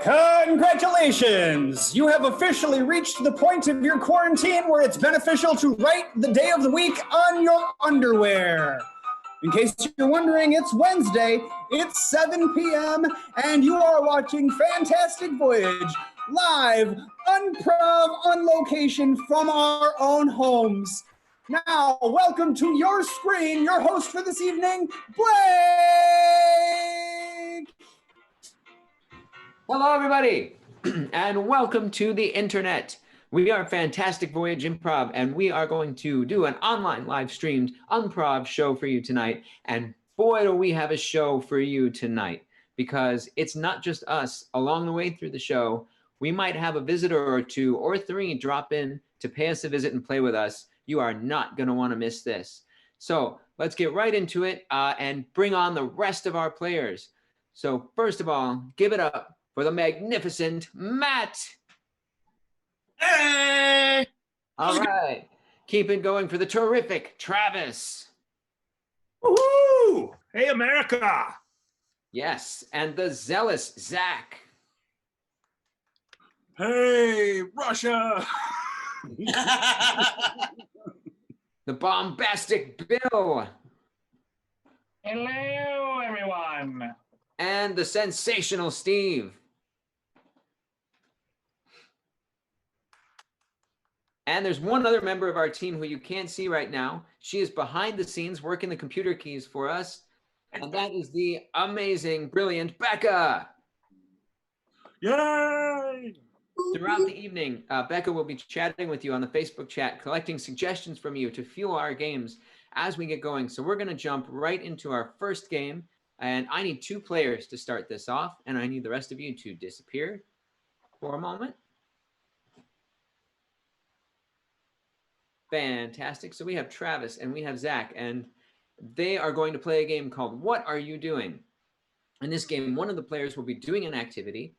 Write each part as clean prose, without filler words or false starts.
Congratulations! You have officially reached the point of your quarantine where it's beneficial to write the day of the week on your underwear. In case you're wondering, it's Wednesday, it's 7 p.m., and you are watching Fantastic Voyage live, Improv on location from our own homes. Now, welcome to your screen, your host for this evening, Blake! Hello, everybody, and welcome to the internet. We are Fantastic Voyage Improv, and we are going to do an online live-streamed improv show for you tonight. And boy, do we have a show for you tonight, because it's not just us. Along the way through the show, we might have a visitor or two or three drop in to pay us a visit and play with us. You are not going to want to miss this. So let's get right into it and bring on the rest of our players. So first of all, give it up for the magnificent Matt. Hey! All right. Keep it going for the terrific Travis. Woohoo! Hey, America! Yes, and the zealous Zach. Hey, Russia! The bombastic Bill. Hello, everyone. And the sensational Steve. And there's one other member of our team who you can't see right now. She is behind the scenes working the computer keys for us. And that is the amazing, brilliant Becca. Yay! Throughout the evening, Becca will be chatting with you on the Facebook chat, collecting suggestions from you to fuel our games as we get going. So we're going to jump right into our first game. And I need two players to start this off. And I need the rest of you to disappear for a moment. Fantastic. So we have Travis and we have Zach, and they are going to play a game called What Are You Doing? In this game, one of the players will be doing an activity,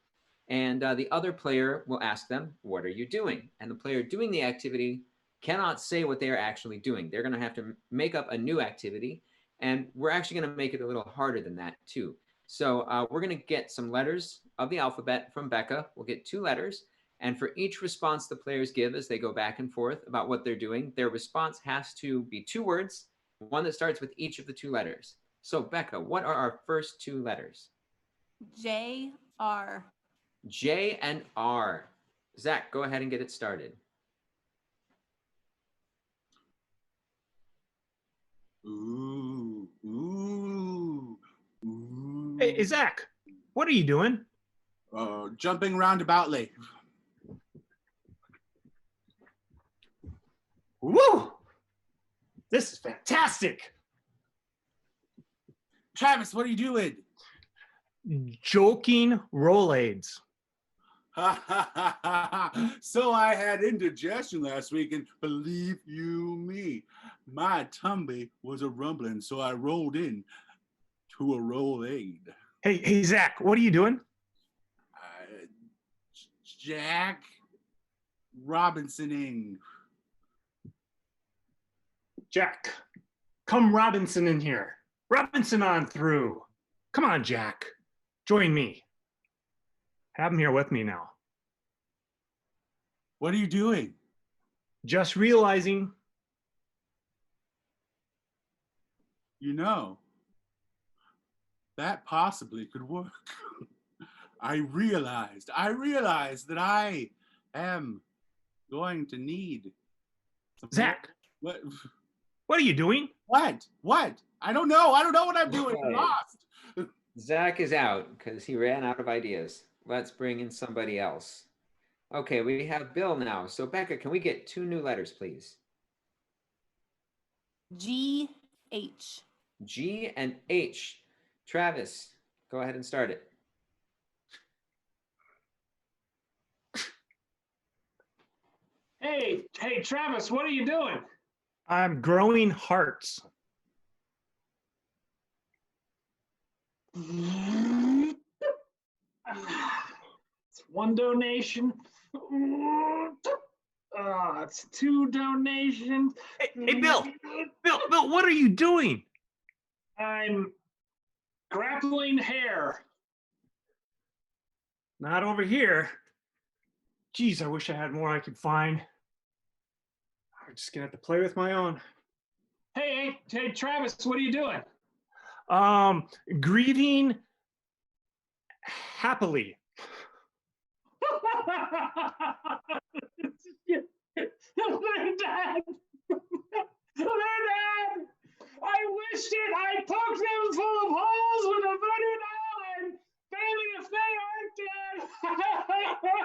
and the other player will ask them, what are you doing? And the player doing the activity cannot say what they are actually doing. They're going to have to make up a new activity, and we're actually going to make it a little harder than that too. So we're going to get some letters of the alphabet from Becca. We'll get 2 letters. And for each response the players give as they go back and forth about what they're doing, their response has to be 2 words, one that starts with each of the 2 letters. So, Becca, what are our first 2 letters? J-R. J and R. Zach, go ahead and get it started. Ooh, ooh, ooh. Hey, Zach, what are you doing? Jumping roundaboutly. Woo! This is fantastic. Travis, what are you doing? Joking Rolaids. So I had indigestion last week, and believe you me, my tummy was a rumbling, so I rolled in to a Rolade. Hey, Zach, what are you doing? Jack Robinsoning. Jack, come Robinson in here. Robinson on through. Come on, Jack. Join me. Have him here with me now. What are you doing? Just realizing. You know, that possibly could work. I realized that I am going to need some Zach, What? what are you doing? What? I don't know what I'm doing. I'm Okay. lost. Zach is out because he ran out of ideas. Let's bring in somebody else. Okay, we have Bill now. So, Becca, can we get 2 new letters, please? G-H. G and H. Travis, go ahead and start it. Hey, Travis, what are you doing? I'm growing hearts. It's 1 donation. It's 2 donations. Hey, Bill, what are you doing? I'm grappling hair. Not over here. Geez, I wish I had more I could find. I'm just gonna have to play with my own. Hey, Travis, what are you doing? Grieving happily. They're dead. They're dead. I wished it. I poked them full of holes with a voodoo doll and failing if they aren't dead.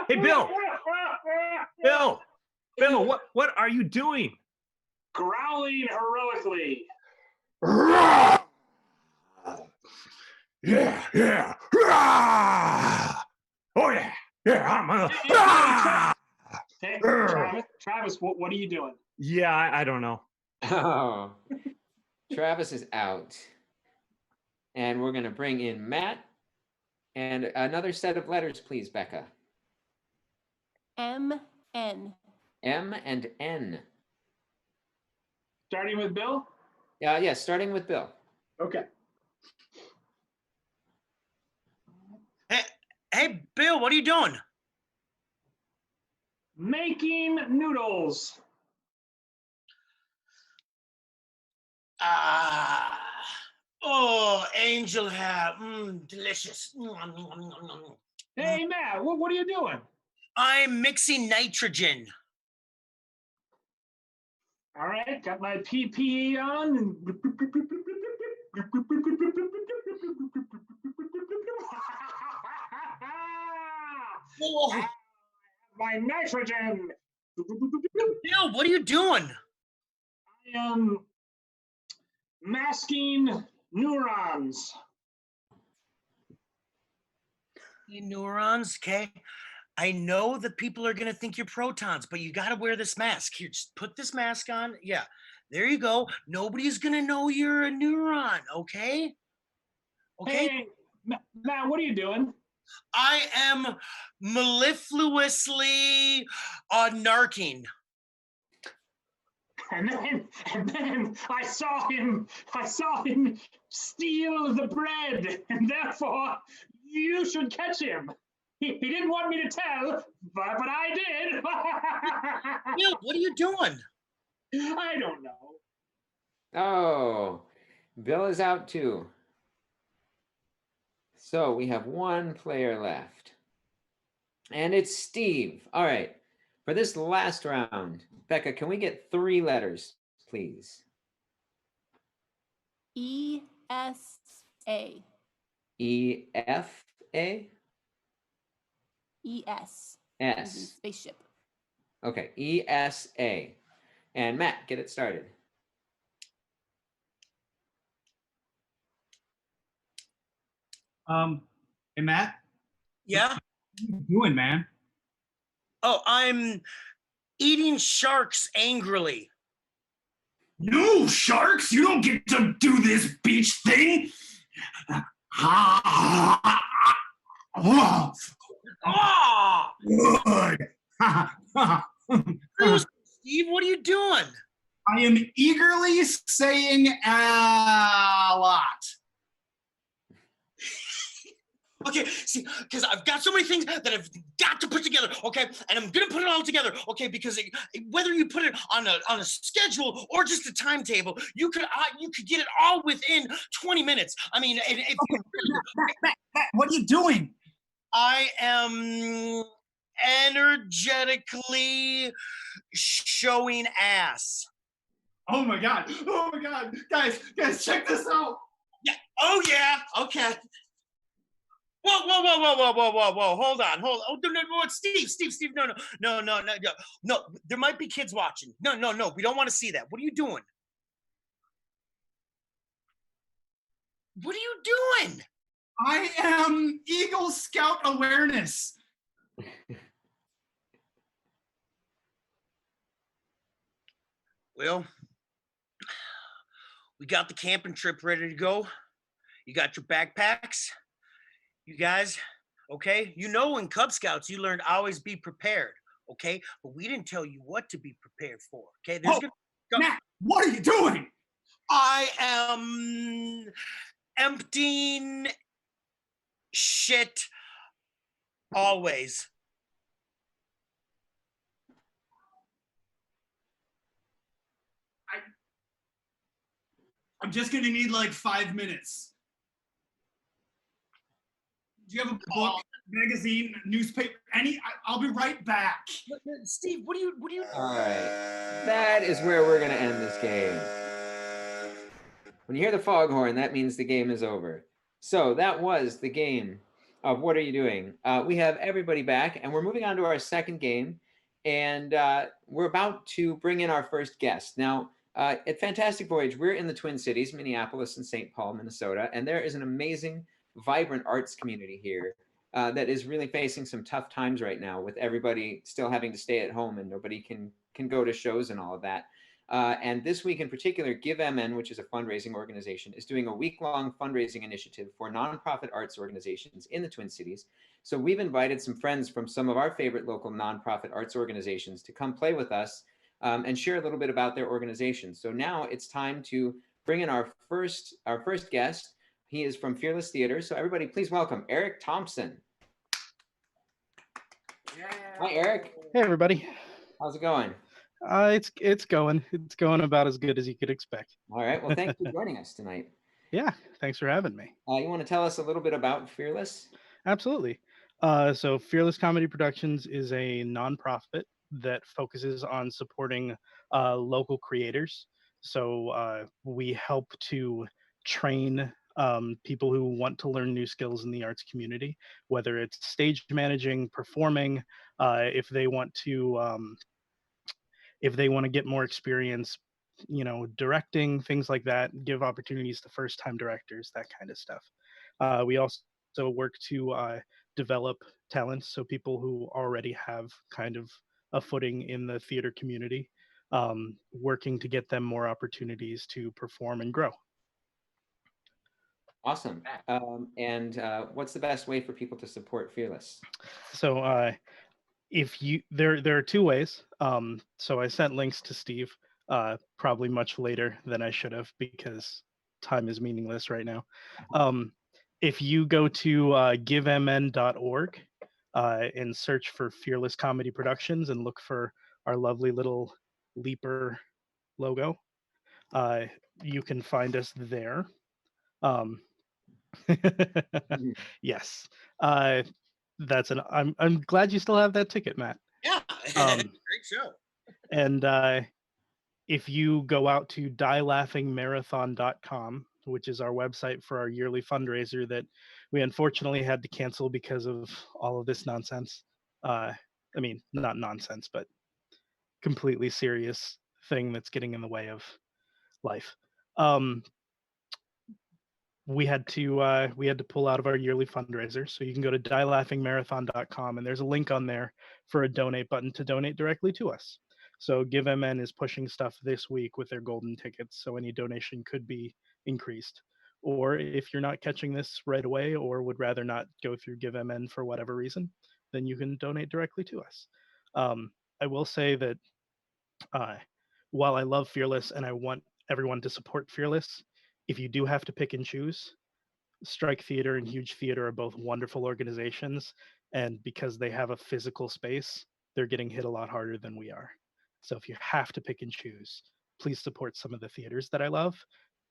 Hey, Bill, what are you doing? Growling heroically. Yeah. Oh yeah. I'm Hey, Travis, what are you doing? Yeah, I don't know. Oh, Travis is out. And we're going to bring in Matt. And another set of letters, please, Becca. M, N. M and N. Starting with Bill? Yes, starting with Bill. Okay. Hey, Bill, what are you doing? Making noodles. Oh, angel hair. Delicious. Hey, Matt, what are you doing? I'm mixing nitrogen. All right, got my PPE on. Whoa. My nitrogen. Bill, what are you doing? I am masking neurons. Neurons, okay? I know that people are gonna think you're protons, but you gotta wear this mask. Here, just put this mask on. Yeah, there you go. Nobody's gonna know you're a neuron, okay? Okay? Hey, Matt, what are you doing? I am mellifluously narking. And then I saw him steal the bread, and therefore you should catch him. He didn't want me to tell, but I did. Bill, what are you doing? I don't know. Oh, Bill is out too. So we have one player left. And it's Steve. All right. For this last round, Becca, can we get 3 letters, please? E, S, A. E-F-A? E-S. S. Spaceship. Okay, E-S-A. And Matt, get it started. Hey Matt, Yeah? what are you doing, man? Oh, I'm eating sharks angrily. No, sharks! You don't get to do this beach thing! Oh, Oh! good. Steve, what are you doing? I am eagerly saying a lot. Okay, see, because I've got so many things that I've got to put together, okay? And I'm gonna put it all together, okay? Because whether you put it on a schedule or just a timetable, you could get it all within 20 minutes. I mean, Matt, what are you doing? I am energetically showing ass. Oh my god! Guys, check this out! Yeah. Oh yeah. Okay. Whoa! Hold on. Oh, no, Steve, no. There might be kids watching. No. We don't want to see that. What are you doing? What are you doing? I am Eagle Scout awareness. Well, we got the camping trip ready to go. You got your backpacks. You guys, okay? You know in Cub Scouts you learned always be prepared, okay? But we didn't tell you what to be prepared for, okay? Matt, what are you doing? I am emptying shit Always. I'm just gonna need like 5 minutes. Do you have a book, magazine, newspaper, I'll be right back. Steve, what do you? All right, that is where we're gonna end this game. When you hear the foghorn, that means the game is over. So that was the game of What Are You Doing? We have everybody back, and we're moving on to our second game, and we're about to bring in our first guest. Now, at Fantastic Voyage, we're in the Twin Cities, Minneapolis and St. Paul, Minnesota, and there is an amazing, vibrant arts community here that is really facing some tough times right now, with everybody still having to stay at home and nobody can go to shows and all of that. And this week in particular, GiveMN, which is a fundraising organization, is doing a week-long fundraising initiative for nonprofit arts organizations in the Twin Cities. So we've invited some friends from some of our favorite local nonprofit arts organizations to come play with us and share a little bit about their organization. So now it's time to bring in our first guest. He is from Fearless Theater. So everybody, please welcome Eric Thompson. Hi, Eric. Hey, everybody. How's it going? It's going about as good as you could expect. All right. Well, thanks for joining us tonight. Yeah, thanks for having me. You want to tell us a little bit about Fearless? Absolutely. So Fearless Comedy Productions is a nonprofit that focuses on supporting local creators. So we help to train people who want to learn new skills in the arts community, whether it's stage managing, performing, if they want to get more experience, directing, things like that, give opportunities to first-time directors, that kind of stuff. We also work to develop talents, so people who already have kind of a footing in the theater community, working to get them more opportunities to perform and grow. Awesome. And what's the best way for people to support Fearless? So there are two ways. So I sent links to Steve probably much later than I should have, because time is meaningless right now. If you go to givemn.org and search for Fearless Comedy Productions and look for our lovely little leaper logo, you can find us there. Yes. I'm glad you still have that ticket, Matt. Yeah, great show. And if you go out to dielaughingmarathon.com, which is our website for our yearly fundraiser that we unfortunately had to cancel because of all of this nonsense. I mean, not nonsense, but completely serious thing that's getting in the way of life. We had to pull out of our yearly fundraiser. So you can go to dielaughingmarathon.com, and there's a link on there for a donate button to donate directly to us. So GiveMN is pushing stuff this week with their golden tickets, so any donation could be increased. Or if you're not catching this right away or would rather not go through GiveMN for whatever reason, then you can donate directly to us. I will say that while I love Fearless and I want everyone to support Fearless, if you do have to pick and choose, Strike Theater and Huge Theater are both wonderful organizations, and because they have a physical space, they're getting hit a lot harder than we are. So if you have to pick and choose, please support some of the theaters that I love.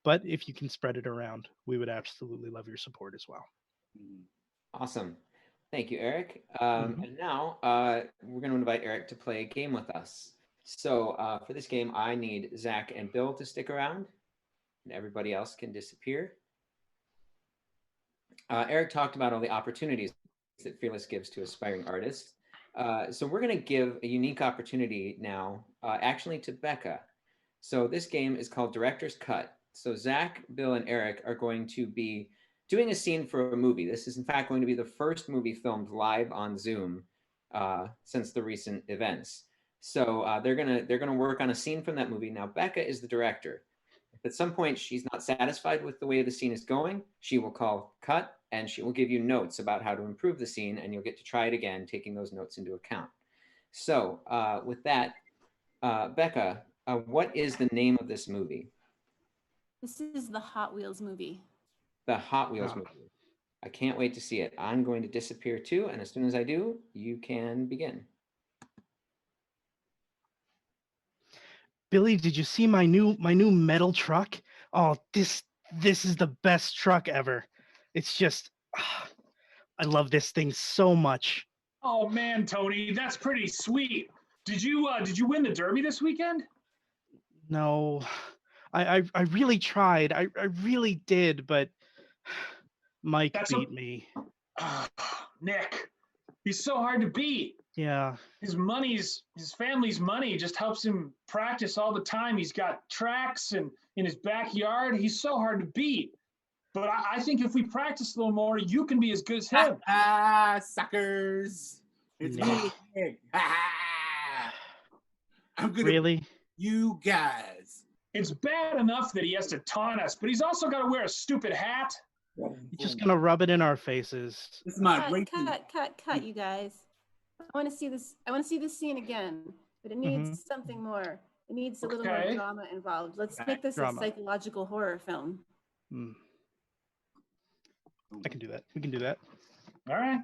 But if you can spread it around, we would absolutely love your support as well. Awesome. Thank you, Eric. And now we're going to invite Eric to play a game with us. So for this game, I need Zach and Bill to stick around, and everybody else can disappear. Eric talked about all the opportunities that Fearless gives to aspiring artists. So we're going to give a unique opportunity now, actually to Becca. So this game is called Director's Cut. So Zach, Bill, and Eric are going to be doing a scene for a movie. This is in fact going to be the first movie filmed live on Zoom since the recent events. So they're gonna work on a scene from that movie. Now Becca is the director. If at some point she's not satisfied with the way the scene is going, she will call cut, and she will give you notes about how to improve the scene, and you'll get to try it again, taking those notes into account. So with that, Becca, what is the name of this movie? This is the Hot Wheels movie. The Hot Wheels movie. I can't wait to see it. I'm going to disappear too, and as soon as I do, you can begin. Billy, did you see my new metal truck? Oh, this is the best truck ever. It's just I love this thing so much. Oh man, Tony, that's pretty sweet. Did you win the Derby this weekend? No, I really tried. I really did, but Mike That's beat me. Nick, he's so hard to beat. Yeah. His family's money just helps him practice all the time. He's got tracks and in his backyard. He's so hard to beat. But I think if we practice a little more, you can be as good as him. Suckers. It's me. I'm gonna Really? you guys. It's bad enough that he has to taunt us, but he's also got to wear a stupid hat. You're just gonna rub it in our faces. This is my Cut, you guys. I want to see this. I want to see this scene again, but it needs something more. It needs a little more drama involved. Let's make this a psychological horror film. I can do that. We can do that. All right.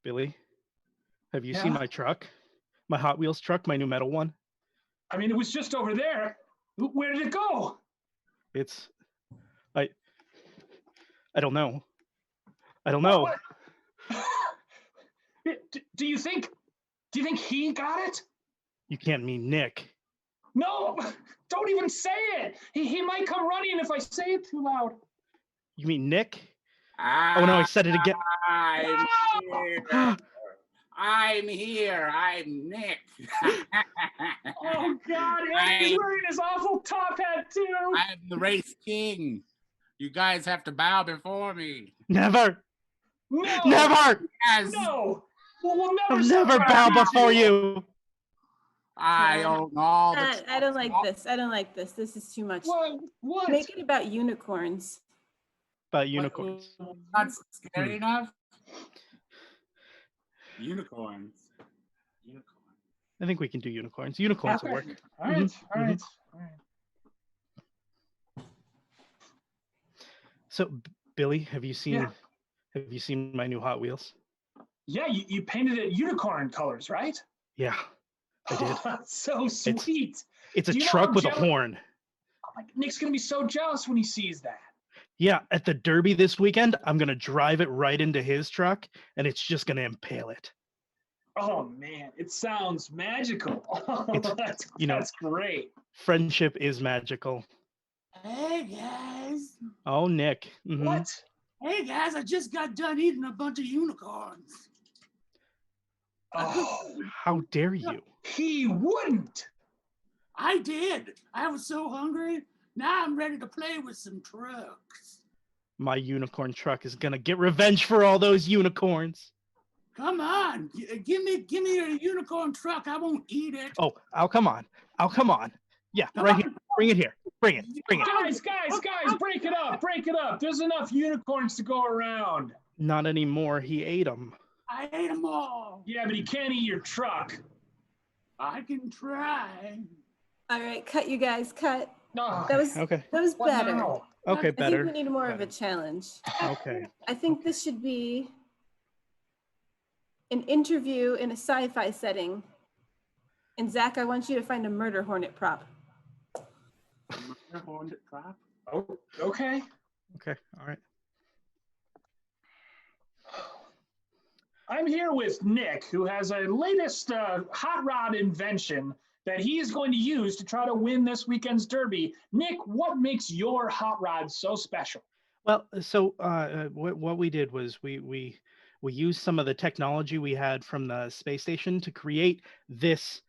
Billy, have you seen my truck? My Hot Wheels truck, my new metal one? I mean, it was just over there. Where did it go? I don't know. I don't know. Do you think he got it? You can't mean Nick. No, don't even say it. He might come running if I say it too loud. You mean Nick? Oh no, I said it again. I'm here. I'm Nick. Oh God, and he's wearing his awful top hat too. I'm the race king. You guys have to bow before me. Never. No. Never. Yes. No. We'll I'll never bow before you. I own all the. I don't like this. I don't like this. This is too much. What? Make it about unicorns. About unicorns. Not scary enough. Unicorns. I think we can do unicorns. Unicorns will work. All right. All right. So, Billy, have you seen my new Hot Wheels? Yeah, you painted it unicorn colors, right? Yeah, I did. Oh, that's so sweet. It's a truck with a horn. Oh, Nick's gonna be so jealous when he sees that. Yeah, at the Derby this weekend, I'm gonna drive it right into his truck, and it's just gonna impale it. Oh man, it sounds magical. That's great. Friendship is magical. Hey guys. Oh, Nick. Mm-hmm. What? Hey guys, I just got done eating a bunch of unicorns. Oh, how dare you? He wouldn't. I did. I was so hungry. Now I'm ready to play with some trucks. My unicorn truck is gonna get revenge for all those unicorns. Come on, give me a unicorn truck. I won't eat it. Oh, I'll come on. Yeah, right here. Bring it here. Bring it. Guys, break it up. Break it up. There's enough unicorns to go around. Not anymore. He ate them. I ate them all. Yeah, but he can't eat your truck. I can try. All right, cut, you guys. Cut. No. That was better. Now? Okay, better. I think we need more of a challenge. Okay. I think this should be an interview in a sci-fi setting. And Zach, I want you to find a murder hornet prop. Murder hornet prop? Oh, okay. Okay, all right. I'm here with Nick, who has a latest hot rod invention that he is going to use to try to win this weekend's Derby. Nick, what makes your hot rod so special? Well, so what we did was we used some of the technology we had from the space station to create this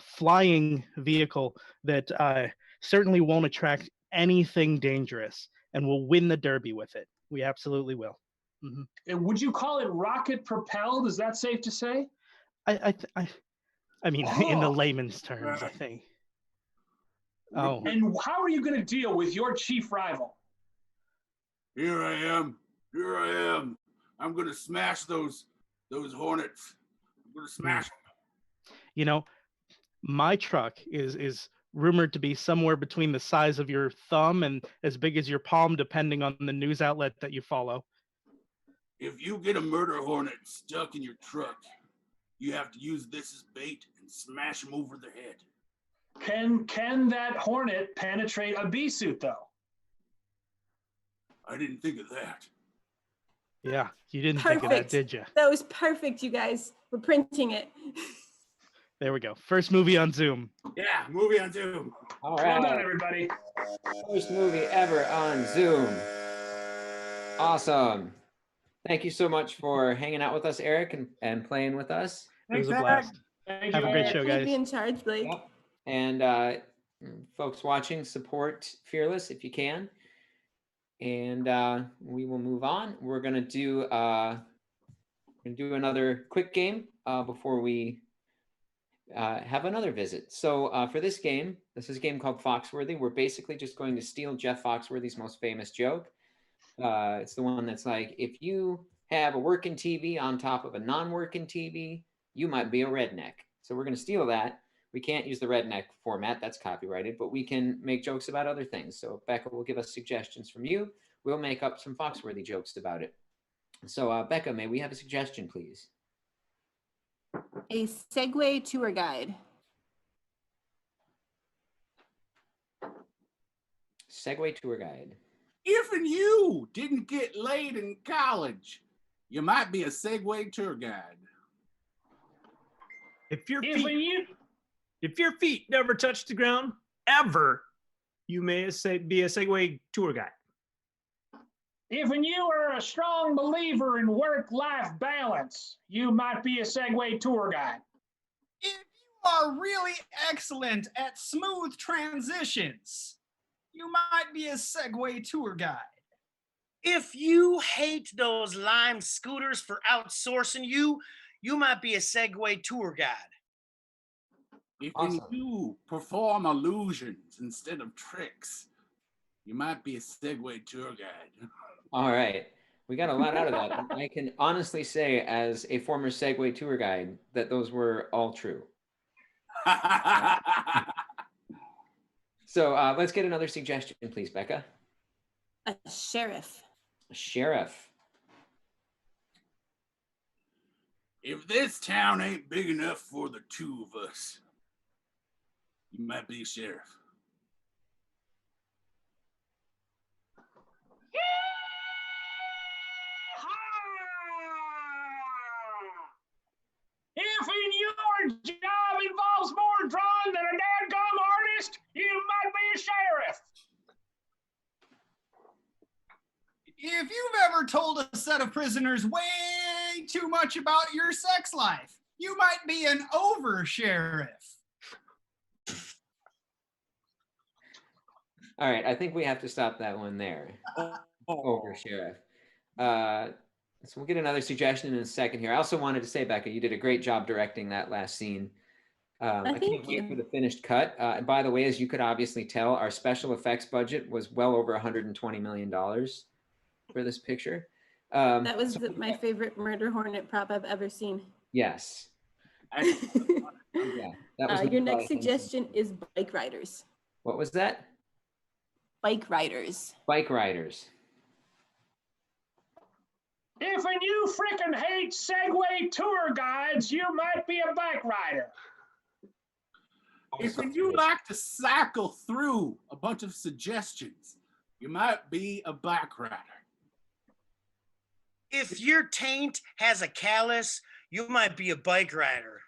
flying vehicle that certainly won't attract anything dangerous, and will win the Derby with it. We absolutely will. Mm-hmm. And would you call it rocket propelled? Is that safe to say? I mean, in the layman's terms, I think. Oh. And how are you going to deal with your chief rival? Here I am. I'm going to smash those hornets. I'm going to smash them. You know, my truck is rumored to be somewhere between the size of your thumb and as big as your palm, depending on the news outlet that you follow. If you get a murder hornet stuck in your truck, you have to use this as bait and smash him over the head. Can that hornet penetrate a bee suit though? I didn't think of that. Yeah, you didn't think of that, did you? That was perfect, you guys. We're printing it. There we go. First movie on Zoom. Yeah, movie on Zoom. All Well right. done, everybody. First movie ever on Zoom. Awesome. Thank you so much for hanging out with us, Eric, and playing with us. It was a blast. Thank Have you, a great Eric. show, Please guys. be in charge, Blake. Yep. And folks watching, support Fearless if you can. And we will move on. We're gonna do another quick game before we have another visit. So for this game, this is a game called Foxworthy. We're basically just going to steal Jeff Foxworthy's most famous joke. It's the one that's like, if you have a working TV on top of a non-working TV, you might be a redneck. So we're going to steal that. We can't use the redneck format, that's copyrighted, but we can make jokes about other things. So Becca will give us suggestions from you. We'll make up some Foxworthy jokes about it. So Becca, may we have a suggestion, please? A Segway tour guide. Segway tour guide. If and you didn't get laid in college, you might be a Segway tour guide. If your If and you feet never touch the ground, ever, you may be a Segway tour guide. If and you are a strong believer in work-life balance, you might be a Segway tour guide. If you are really excellent at smooth transitions, you might be a Segway tour guide. If you hate those Lime scooters for outsourcing you, you might be a Segway tour guide. If Awesome. you perform illusions instead of tricks, you might be a Segway tour guide. All right. We got a lot out of that. I can honestly say, as a former Segway tour guide, that those were all true. So let's get another suggestion, please, Becca. A sheriff. A sheriff. If this town ain't big enough for the two of us, you might be a sheriff. If in your job involves more drawing than a dadgum artist, you might be a sheriff. If you've ever told a set of prisoners way too much about your sex life, you might be an over-sheriff. All right, I think we have to stop that one there. Over sheriff. So we'll get another suggestion in a second here. I also wanted to say, Becca, you did a great job directing that last scene. I can't wait for the finished cut. And by the way, as you could obviously tell, our special effects budget was well over $120 million for this picture. That was my favorite murder hornet prop I've ever seen. Yes. Yeah, that was your next suggestion is bike riders. What was that? Bike riders. Bike riders. If and you frickin' hate Segway tour guides, you might be a bike rider. If you like to cycle through a bunch of suggestions, you might be a bike rider. If your taint has a callus, you might be a bike rider.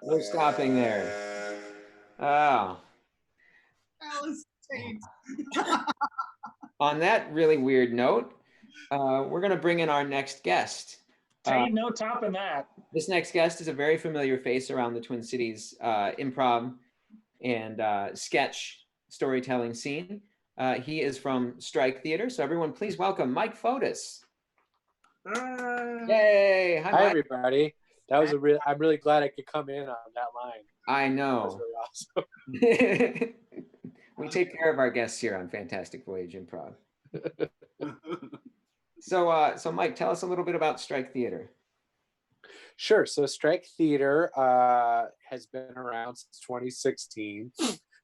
We're stopping there. Oh. Alice Tate. On that really weird note, we're going to bring in our next guest. Ain't no topping that. This next guest is a very familiar face around the Twin Cities improv and sketch storytelling scene. He is from Strike Theater. So everyone, please welcome Mike Fotis. Yay! Hi, everybody. That was I'm really glad I could come in on that line. I know. That was really awesome. We take care of our guests here on Fantastic Voyage Improv. So Mike, tell us a little bit about Strike Theater. Sure. So Strike Theater has been around since 2016.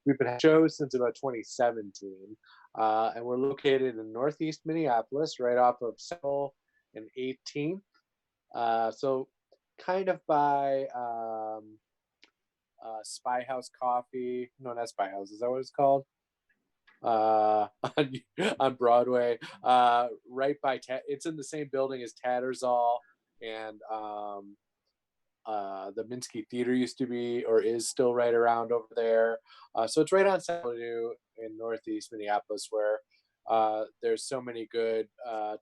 We've been shows since about 2017. And we're located in Northeast Minneapolis, right off of 2nd and 18th. So kind of by Spy House Coffee. No, not Spy House. Is that what it's called? On Broadway. Right by, it's in the same building as Tattersall, and the Minsky Theater used to be, or is still right around over there. So it's right on South Avenue in Northeast Minneapolis, where there's so many good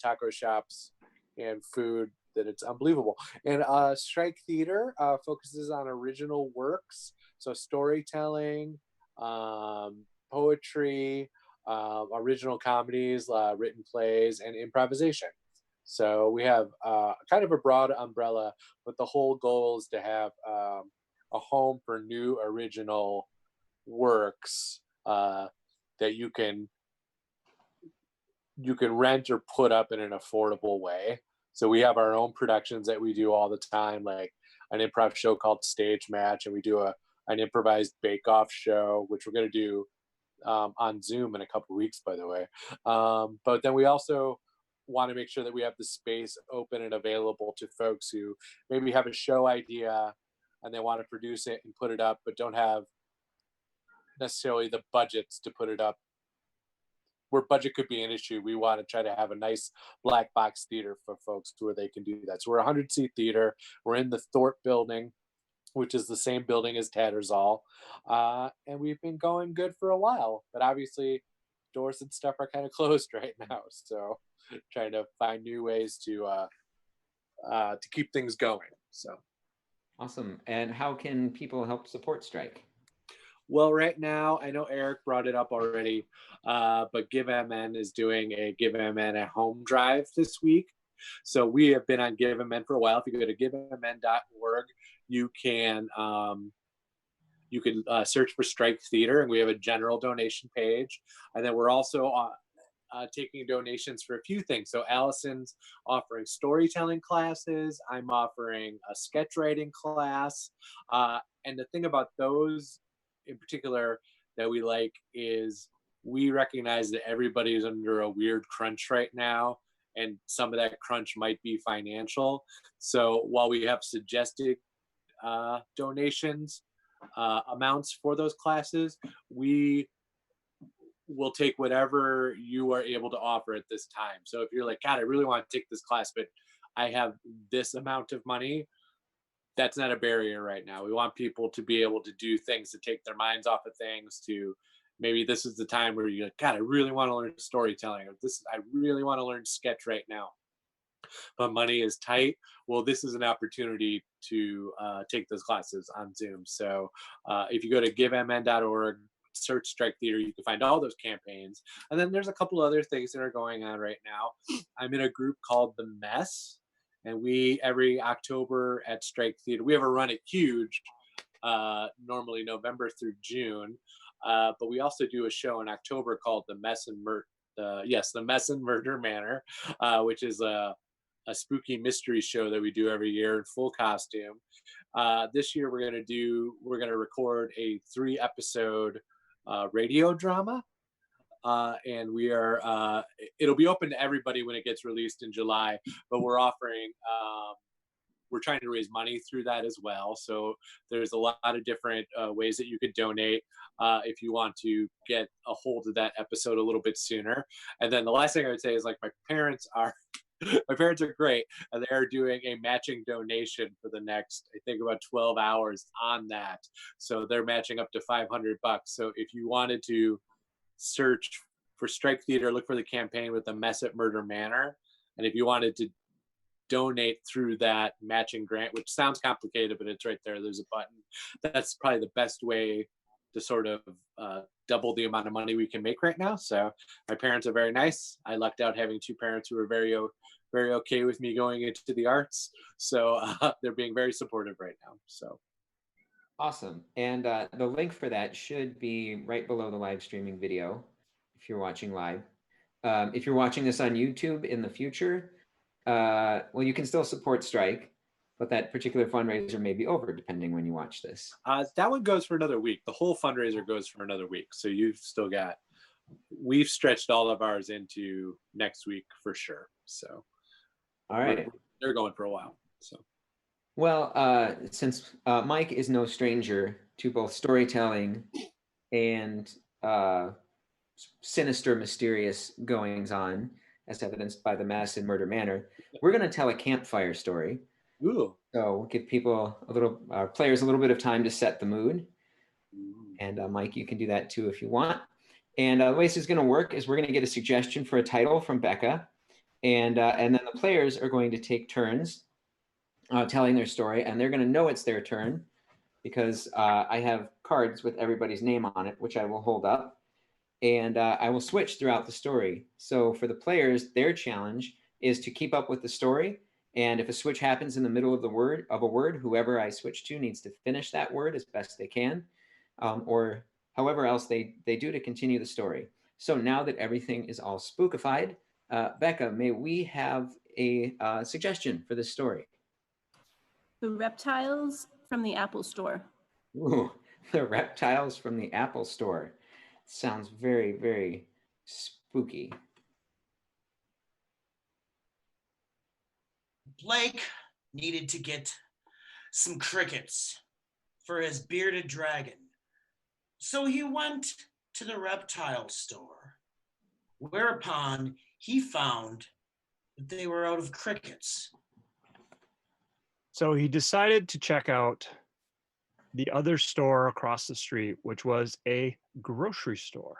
taco shops and food that it's unbelievable. And Strike Theater focuses on original works, so storytelling, poetry, original comedies, written plays, and improvisation. So we have kind of a broad umbrella, but the whole goal is to have a home for new original works that you can rent or put up in an affordable way. So we have our own productions that we do all the time, like an improv show called Stage Match, and we do an improvised bake-off show, which we're going to do on Zoom in a couple of weeks, by the way. But then we also want to make sure that we have the space open and available to folks who maybe have a show idea and they want to produce it and put it up, but don't have necessarily the budgets to put it up. Where budget could be an issue, we want to try to have a nice black box theater for folks where they can do that. So we're a 100-seat theater. We're in the Thorpe building, which is the same building as Tattersall. And we've been going good for a while, but obviously doors and stuff are kind of closed right now. So trying to find new ways to keep things going. So awesome. And how can people help support Strike? Well, right now, I know Eric brought it up already, but GiveMN is doing a GiveMN at Home drive this week. So we have been on GiveMN for a while. If you go to givemn.org, you can search for Strike Theater, and we have a general donation page. And then we're also taking donations for a few things. So Allison's offering storytelling classes. I'm offering a sketch writing class. And the thing about those in particular that we like is we recognize that everybody is under a weird crunch right now, and some of that crunch might be financial. So while we have suggested donations amounts for those classes, we will take whatever you are able to offer at this time. So if you're like, God, I really want to take this class, but I have this amount of money, that's not a barrier right now. We want people to be able to do things to take their minds off of things. To maybe this is the time where you're like, God, I really want to learn storytelling, or I really want to learn sketch right now, but money is tight. Well, this is an opportunity to take those classes on Zoom. So if you go to givemn.org, search Strike Theater, you can find all those campaigns. And then there's a couple other things that are going on right now. I'm in a group called The Mess. And we, every October at Strike Theater, we have a run at Huge, normally November through June. But we also do a show in October called The Mess and Murder Manor, which is a spooky mystery show that we do every year in full costume. This year we're going to record a 3-episode radio drama. And we are it'll be open to everybody when it gets released in July, but we're offering we're trying to raise money through that as well. So there's a lot of different ways that you could donate if you want to get a hold of that episode a little bit sooner. And then the last thing I would say is, like, my parents are great, and they're doing a matching donation for the next, I think, about 12 hours on that. So they're matching up to $500. So if you wanted to search for Strike Theater, look for the campaign with The Mess at Murder Manor, and if you wanted to donate through that matching grant, which sounds complicated, but it's right there, there's a button. That's probably the best way to sort of double the amount of money we can make right now. So my parents are very nice. I lucked out having 2 parents who are very okay with me going into the arts. So they're being very supportive right now. So awesome. And the link for that should be right below the live streaming video if you're watching live. If you're watching this on YouTube in the future, well, you can still support Strike. but that particular fundraiser may be over depending when you watch this. That one goes for another week. The whole fundraiser goes for another week. So you've still got, we've stretched all of ours into next week for sure. So all right, they're going for a while. So, well, since Mike is no stranger to both storytelling and sinister, mysterious goings on, as evidenced by the Mass and Murder Manor, we're going to tell a campfire story. Ooh. So give people players a little bit of time to set the mood. And Mike, you can do that too if you want. And the way this is going to work is we're going to get a suggestion for a title from Becca, and then the players are going to take turns telling their story, and they're going to know it's their turn because I have cards with everybody's name on it, which I will hold up. And I will switch throughout the story. So for the players, their challenge is to keep up with the story. And if a switch happens in the middle of a word, whoever I switch to needs to finish that word as best they can, or however else they do to continue the story. So now that everything is all spookified, Becca, may we have a suggestion for this story? The reptiles from the Apple Store. Ooh, the reptiles from the Apple Store. Sounds very, very spooky. Blake needed to get some crickets for his bearded dragon. So he went to the reptile store, whereupon he found that they were out of crickets. So he decided to check out the other store across the street, which was a grocery store.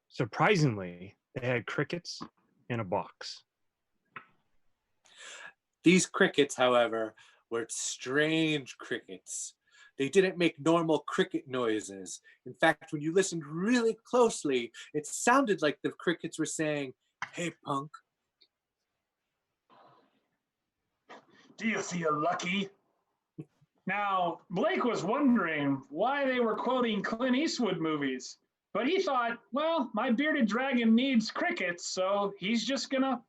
Surprisingly, they had crickets in a box. These crickets, however, were strange crickets. They didn't make normal cricket noises. In fact, when you listened really closely, it sounded like the crickets were saying, "Hey, punk. Do you feel lucky?" Now, Blake was wondering why they were quoting Clint Eastwood movies, but he thought, well, my bearded dragon needs crickets, so he's just gonna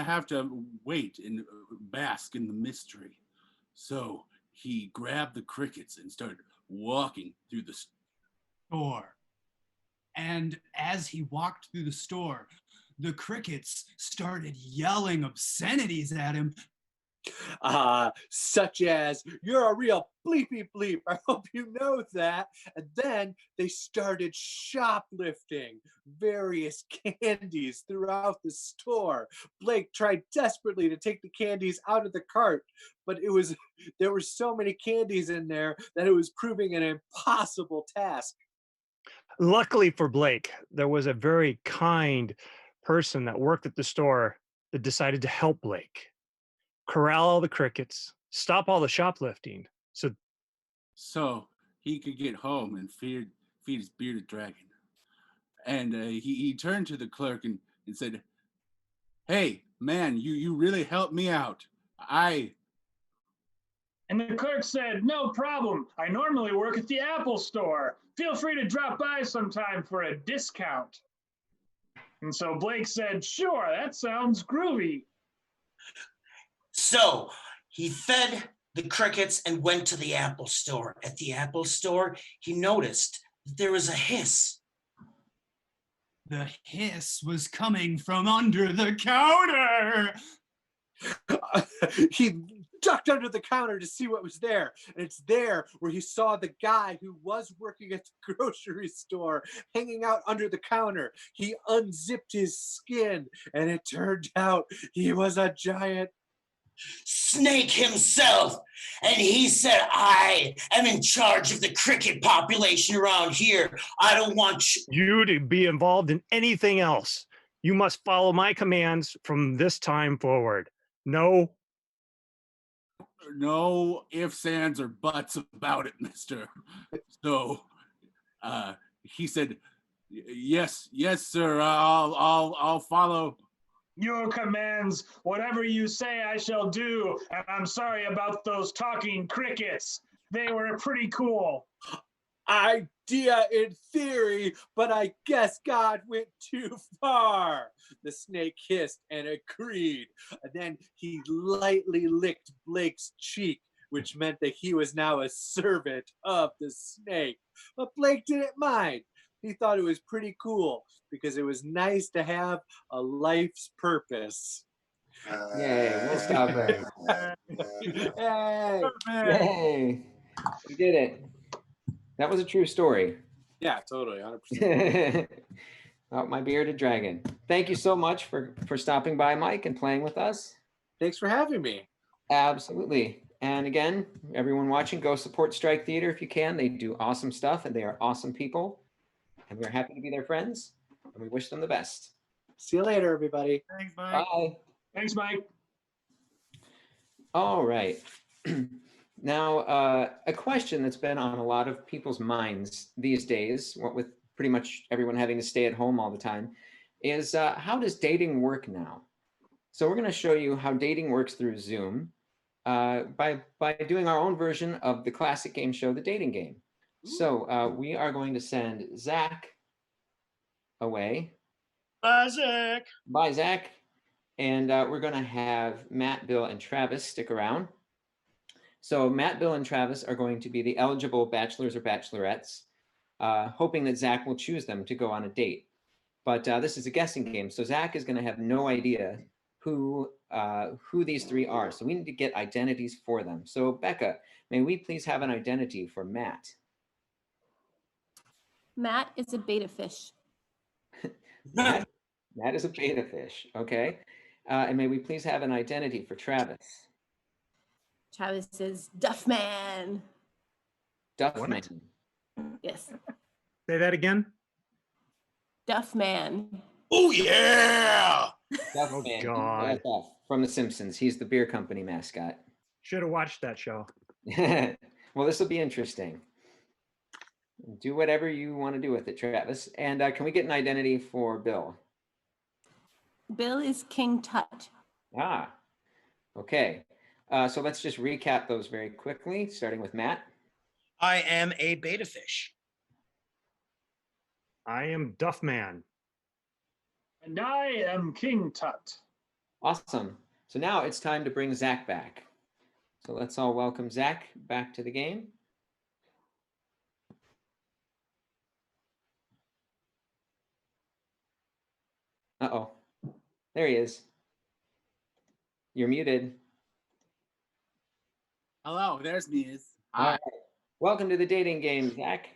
have to wait and bask in the mystery. So he grabbed the crickets and started walking through the store. And as he walked through the store, the crickets started yelling obscenities at him. Such as, "You're a real bleepy bleep. I hope you know that." And then they started shoplifting various candies throughout the store. Blake tried desperately to take the candies out of the cart, but there were so many candies in there that it was proving an impossible task. Luckily for Blake, there was a very kind person that worked at the store that decided to help Blake corral all the crickets, stop all the shoplifting, so he could get home and feed his bearded dragon. And he turned to the clerk and said, "Hey, man, you really helped me out. And the clerk said, "No problem. I normally work at the Apple Store. Feel free to drop by sometime for a discount." And so Blake said, "Sure, that sounds groovy." So he fed the crickets and went to the Apple Store. At the Apple Store, he noticed that there was a hiss. The hiss was coming from under the counter. He ducked under the counter to see what was there. And it's there where he saw the guy who was working at the grocery store hanging out under the counter. He unzipped his skin, and it turned out he was a giant snake himself. And he said, "I am in charge of the cricket population around here. I don't want you to be involved in anything else. You must follow my commands from this time forward. No ifs, ands, or buts about it, mister." So he said, yes, sir, I'll follow your commands. Whatever you say, I shall do. And I'm sorry about those talking crickets. They were pretty cool. idea in theory, but I guess God went too far. The snake hissed and agreed. And then he lightly licked Blake's cheek, which meant that he was now a servant of the snake. But Blake didn't mind. He thought it was pretty cool because it was nice to have a life's purpose. Yay, we'll stop it. Hey. Yay, we did it. That was a true story. Yeah, totally, 100%. About my bearded dragon. Thank you so much for stopping by, Mike, and playing with us. Thanks for having me. Absolutely. And again, everyone watching, go support Strike Theater if you can. They do awesome stuff, and they are awesome people. And we're happy to be their friends, and we wish them the best. See you later, everybody. Thanks, Mike. Bye. Thanks, Mike. All right. Now, a question that's been on a lot of people's minds these days, what with pretty much everyone having to stay at home all the time, is how does dating work now? So we're going to show you how dating works through Zoom by doing our own version of the classic game show, The Dating Game. So we are going to send Zach away. Bye, Zach. Bye, Zach. And we're going to have Matt, Bill, and Travis stick around. So Matt, Bill, and Travis are going to be the eligible bachelors or bachelorettes, hoping that Zach will choose them to go on a date. But this is a guessing game, so Zach is going to have no idea who these three are. So we need to get identities for them. So Becca, may we please have an identity for Matt? Matt is a beta fish. Matt is a beta fish, okay. And may we please have an identity for Travis? Travis is Duffman. Duffman. Yes. Say that again. Duffman. Oh yeah! Duffman. God. Duff from The Simpsons. He's the beer company mascot. Should have watched that show. Well, this will be interesting. Do whatever you want to do with it, Travis. And can we get an identity for Bill? Bill is King Tut. Ah, okay. So let's just recap those very quickly, starting with Matt. I am a beta fish. I am Duffman. And I am King Tut. Awesome. So now it's time to bring Zach back. So let's all welcome Zach back to the game. Uh-oh. There he is. You're muted. Hello, there's me. All right. Welcome to the dating game, Zach.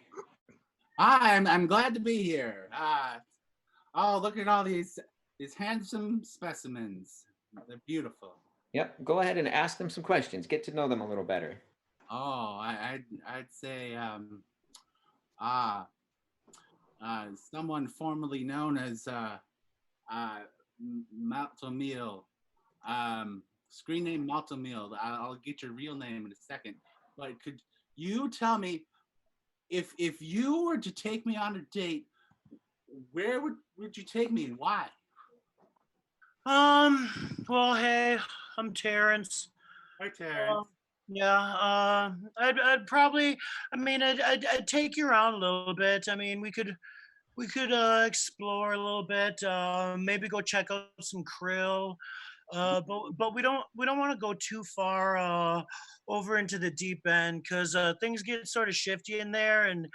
Hi, I'm glad to be here. Oh, look at all these handsome specimens. They're beautiful. Yep. Go ahead and ask them some questions. Get to know them a little better. Oh, I'd say someone formerly known as Maltomil. Screen name Maltomil. I'll get your real name in a second. But could you tell me if you were to take me on a date, where would you take me and why? Well, hey, I'm Terrence. Hi, Terrence. Yeah, I'd probably, I'd take you around a little bit. I mean, we could explore a little bit, maybe go check out some krill. But we don't want to go too far over into the deep end because things get sort of shifty in there, and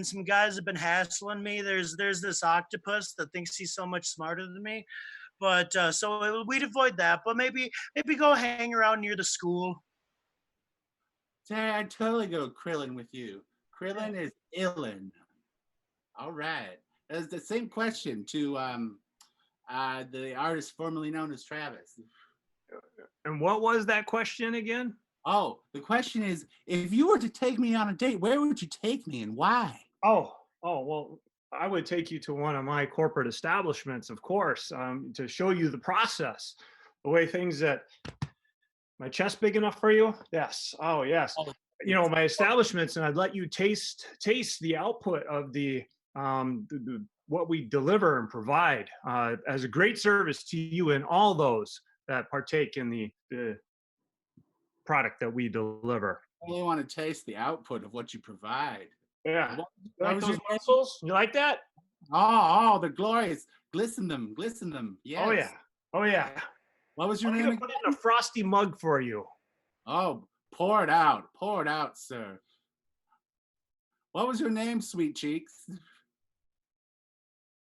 some guys have been hassling me. There's this octopus that thinks he's so much smarter than me, but so we'd avoid that. But maybe go hang around near the school. Terry, I'd totally go Krillin with you. Krillin is illin. All right. That's the same question to the artist formerly known as Travis. And what was that question again? Oh, the question is, if you were to take me on a date, where would you take me and why? Oh, well, I would take you to one of my corporate establishments, of course, to show you the process, the way things that. My chest big enough for you? Yes. Oh, yes. You know, my establishments, and I'd let you taste the output of the what we deliver and provide as a great service to you and all those that partake in the product that we deliver. I only want to taste the output of what you provide. Yeah. What You like was those your- muscles? You like that? Oh, they're glorious. Glisten them. Yes. Oh yeah. Oh yeah. What was your I'm name gonna again? put it in a frosty mug for you. Oh, pour it out. Pour it out, sir. What was your name, Sweet Cheeks?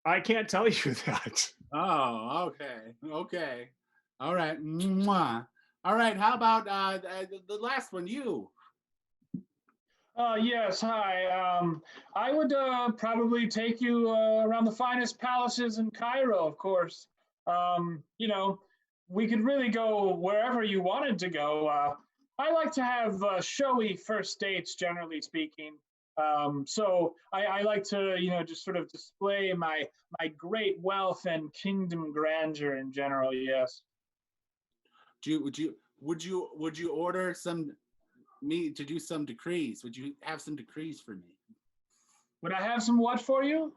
I can't tell you that. Oh, okay. Okay. All right. Mwah. All right. How about the last one? You. Yes, hi. I would probably take you around the finest palaces in Cairo, of course. You know, we could really go wherever you wanted to go. I like to have showy first dates, generally speaking. So I like to, you know, just sort of display my great wealth and kingdom grandeur in general. Yes. Would you order me to do some decrees? Would you have some decrees for me? Would I have some what for you?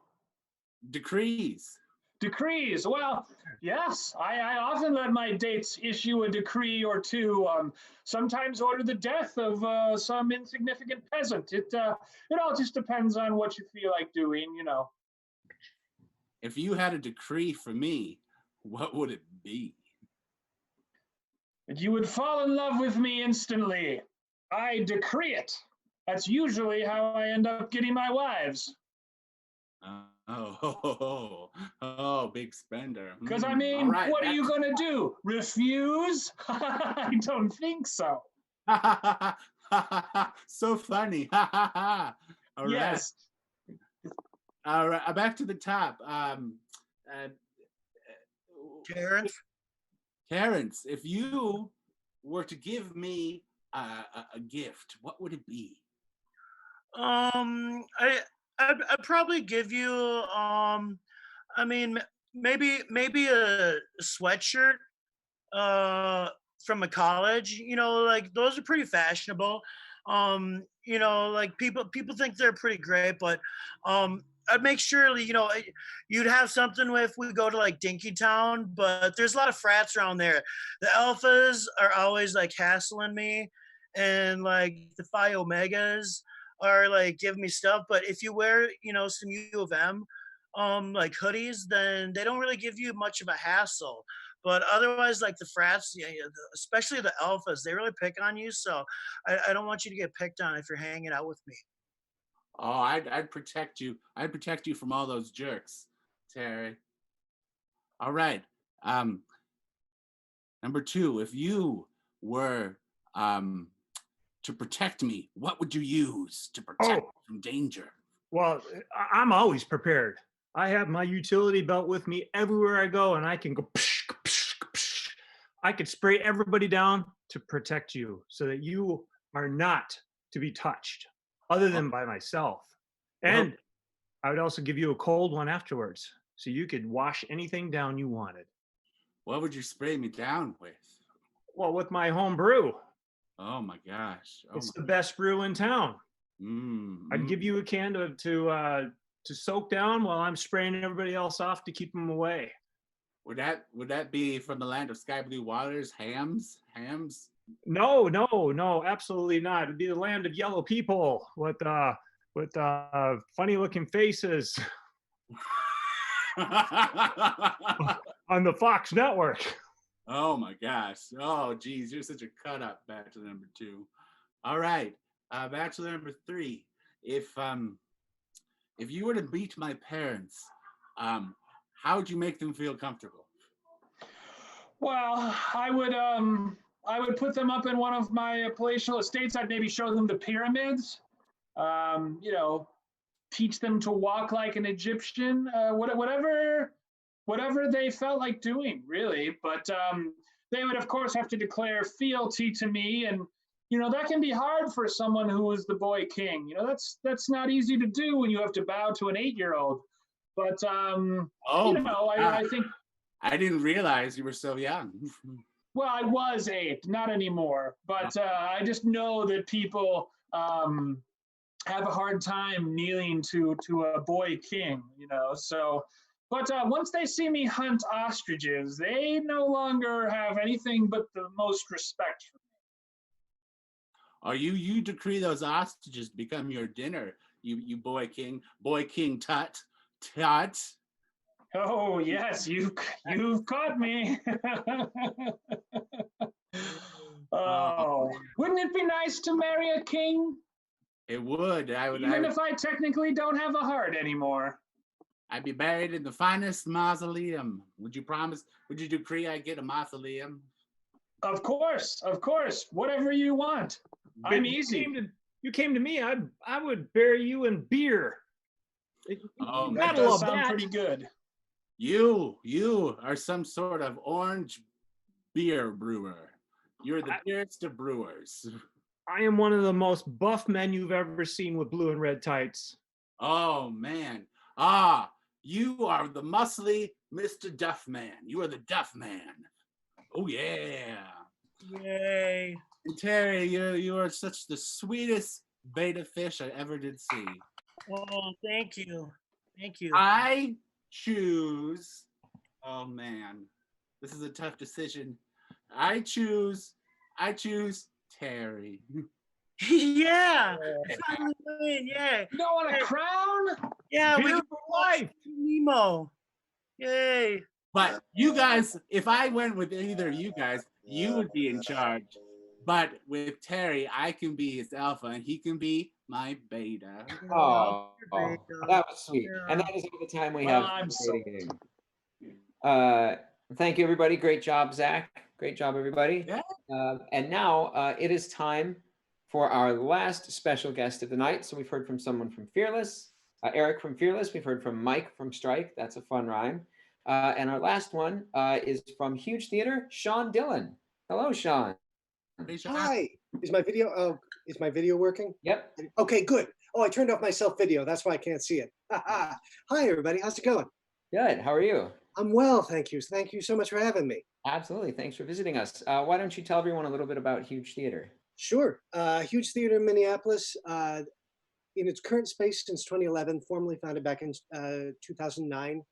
Decrees. Decrees. Well, yes, I often let my dates issue a decree or two. Sometimes order the death of some insignificant peasant. It all just depends on what you feel like doing, you know. If you had a decree for me, what would it be? You would fall in love with me instantly. I decree it. That's usually how I end up getting my wives. Oh, big spender. Because I mean, right, what are you gonna do? Refuse? I don't think so. So funny. All yes. Right. All right. Back to the top. Terrence, if you were to give me a gift, what would it be? I'd probably give you I mean maybe a sweatshirt from a college, you know, like those are pretty fashionable. You know, like people think they're pretty great, but I'd make sure, you know, you'd have something if we go to like Dinky Town, but there's a lot of frats around there. The alphas are always like hassling me, and like the Phi Omegas are like giving me stuff. But if you wear, you know, some U of M like hoodies, then they don't really give you much of a hassle. But otherwise, like the frats, yeah, especially the alphas, they really pick on you. So I don't want you to get picked on if you're hanging out with me. Oh, I'd protect you. I'd protect you from all those jerks, Terry. All right. Number 2, if you were to protect me, what would you use to protect me from danger? Well, I'm always prepared. I have my utility belt with me everywhere I go, and I can go psh, psh, psh. I could spray everybody down to protect you so that you are not to be touched other than by myself. And I would also give you a cold one afterwards so you could wash anything down you wanted. What would you spray me down with? Well, with my home brew. Oh my gosh. It's the best brew in town. I'd give you a can to soak down while I'm spraying everybody else off to keep them away. Would that be from the land of sky blue waters? Hams? No, absolutely not. It'd be the land of yellow people with funny looking faces on the Fox network. Oh my gosh. Oh geez, you're such a cut up, Bachelor number 2. All right. Bachelor number 3. If you were to meet my parents, how would you make them feel comfortable? Well, I would put them up in one of my palatial estates. I'd maybe show them the pyramids. You know, teach them to walk like an Egyptian. Whatever they felt like doing, really. But they would, of course, have to declare fealty to me, and you know that can be hard for someone who is the boy king. You know, that's not easy to do when you have to bow to an 8-year-old. But you know, I think I didn't realize you were so young. Well, I was 8, not anymore. But I just know that people have a hard time kneeling to a boy king, you know. So, but once they see me hunt ostriches, they no longer have anything but the most respect for me. You decree those ostriches become your dinner. You boy king Tut. Tut. Oh yes, you've caught me. Oh, wouldn't it be nice to marry a king? It would. Even if I technically don't have a heart anymore. I'd be buried in the finest mausoleum. Would you promise? Would you decree I get a mausoleum? Of course. Whatever you want. I'm easy. You came to me, I would bury you in beer. Oh, that does sound pretty good. You are some sort of orange beer brewer. You're the beerest of brewers. I am one of the most buff men you've ever seen with blue and red tights. Oh, man. You are the muscly Mr. Duff Man. You are the Duff Man. Oh, yeah. Yay. And Terry, you are such the sweetest beta fish I ever did see. Oh, thank you. Thank you. I choose, oh, man. This is a tough decision. I choose Terry. Yeah. Yeah. You don't want a crown? Yeah, we Beer can for life. Nemo. Yay. But you guys, if I went with either of you guys, you would be in charge. But with Terry, I can be his alpha and he can be my beta. Oh, that was sweet. And that is all the time we have. I'm so Thank you, everybody. Great job, Zach. Great job, everybody. Yeah. And now it is time for our last special guest of the night. So we've heard from someone from Fearless, Eric from Fearless. We've heard from Mike from Strike. That's a fun rhyme. And our last one is from Huge Theater, Sean Dillon. Hello, Sean. Hi. Is my video working? Yep. Okay, good. Oh, I turned off my self video. That's why I can't see it. Hi, everybody. How's it going? Good. How are you? I'm well, thank you. Thank you so much for having me. Absolutely. Thanks for visiting us. Why don't you tell everyone a little bit about Huge Theater? Sure. Huge Theater in Minneapolis, in its current space since 2011, formally founded back in 2009.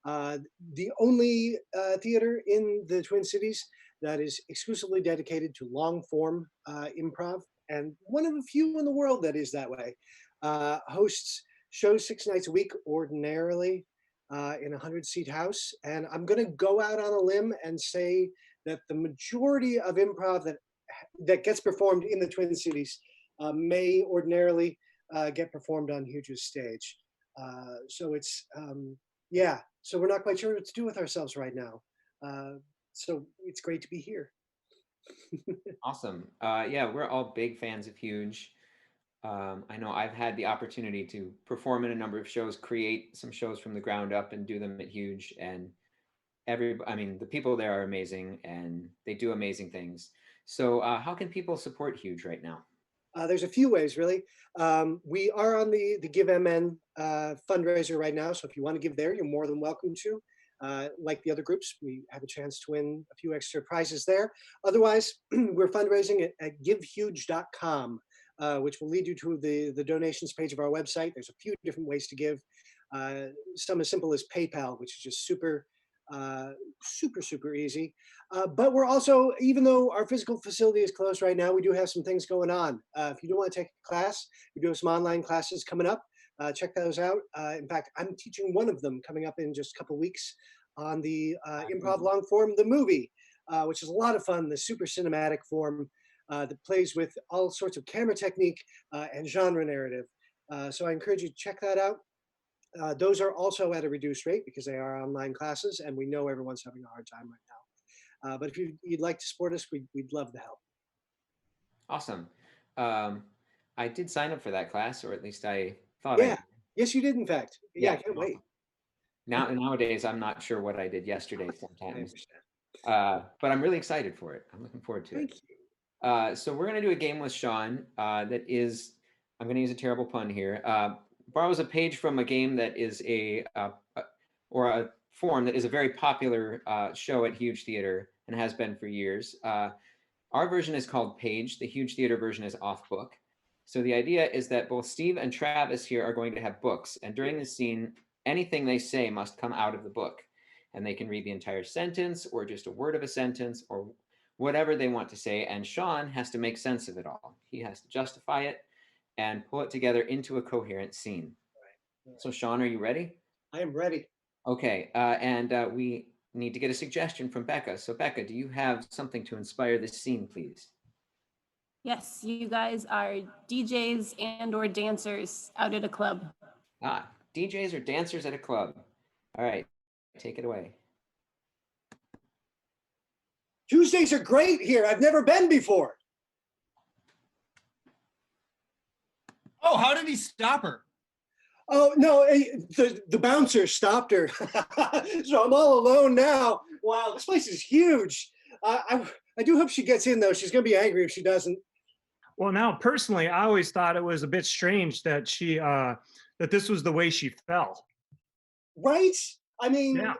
The only theater in the Twin Cities that is exclusively dedicated to long form improv, and one of the few in the world that is that way. Hosts shows 6 nights a week ordinarily in a 100-seat house. And I'm going to go out on a limb and say that the majority of improv that gets performed in the Twin Cities may ordinarily get performed on Huge's stage. So it's, yeah, so we're not quite sure what to do with ourselves right now. So it's great to be here. Awesome. Yeah, we're all big fans of Huge. I know I've had the opportunity to perform in a number of shows, create some shows from the ground up and do them at Huge. And the people there are amazing and they do amazing things. So how can people support Huge right now? There's a few ways, really. We are on the GiveMN fundraiser right now. So if you want to give there, you're more than welcome to. Like the other groups, we have a chance to win a few extra prizes there. Otherwise, we're fundraising at givehuge.com, which will lead you to the donations page of our website. There's a few different ways to give. Some as simple as PayPal, which is just super easy. But we're also, even though our physical facility is closed right now, we do have some things going on. If you do want to take a class, we do have some online classes coming up. Check those out. In fact, I'm teaching one of them coming up in just a couple weeks on the improv long form, the movie, which is a lot of fun, the super cinematic form that plays with all sorts of camera technique and genre narrative. So I encourage you to check that out. Those are also at a reduced rate because they are online classes and we know everyone's having a hard time right now. But if you'd like to support us, we'd love the help. Awesome. I did sign up for that class, or at least I thought I did. Yes, you did, in fact. Yeah, I can't wait. Nowadays, I'm not sure what I did yesterday sometimes. But I'm really excited for it. I'm looking forward to it. Thank you. So we're going to do a game with Sean that is, I'm going to use a terrible pun here, borrows a page from a game that is a form that is a very popular show at Huge Theater and has been for years. Our version is called Page. The Huge Theater version is Off Book. So the idea is that both Steve and Travis here are going to have books. And during the scene, anything they say must come out of the book. And they can read the entire sentence or just a word of a sentence or whatever they want to say. And Sean has to make sense of it all. He has to justify it. and pull it together into a coherent scene. So Sean, are you ready? I am ready. Okay, we need to get a suggestion from Becca. So Becca, do you have something to inspire this scene, please? Yes, you guys are DJs and or dancers out at a club. Ah, DJs or dancers at a club. All right, take it away. Tuesdays are great here. I've never been before. Oh, how did he stop her? Oh, no, the bouncer stopped her. So I'm all alone now. Wow, this place is huge. I do hope she gets in, though. She's going to be angry if she doesn't. Well, now, personally, I always thought it was a bit strange that she, that this was the way she fell. Right? I mean, Yeah.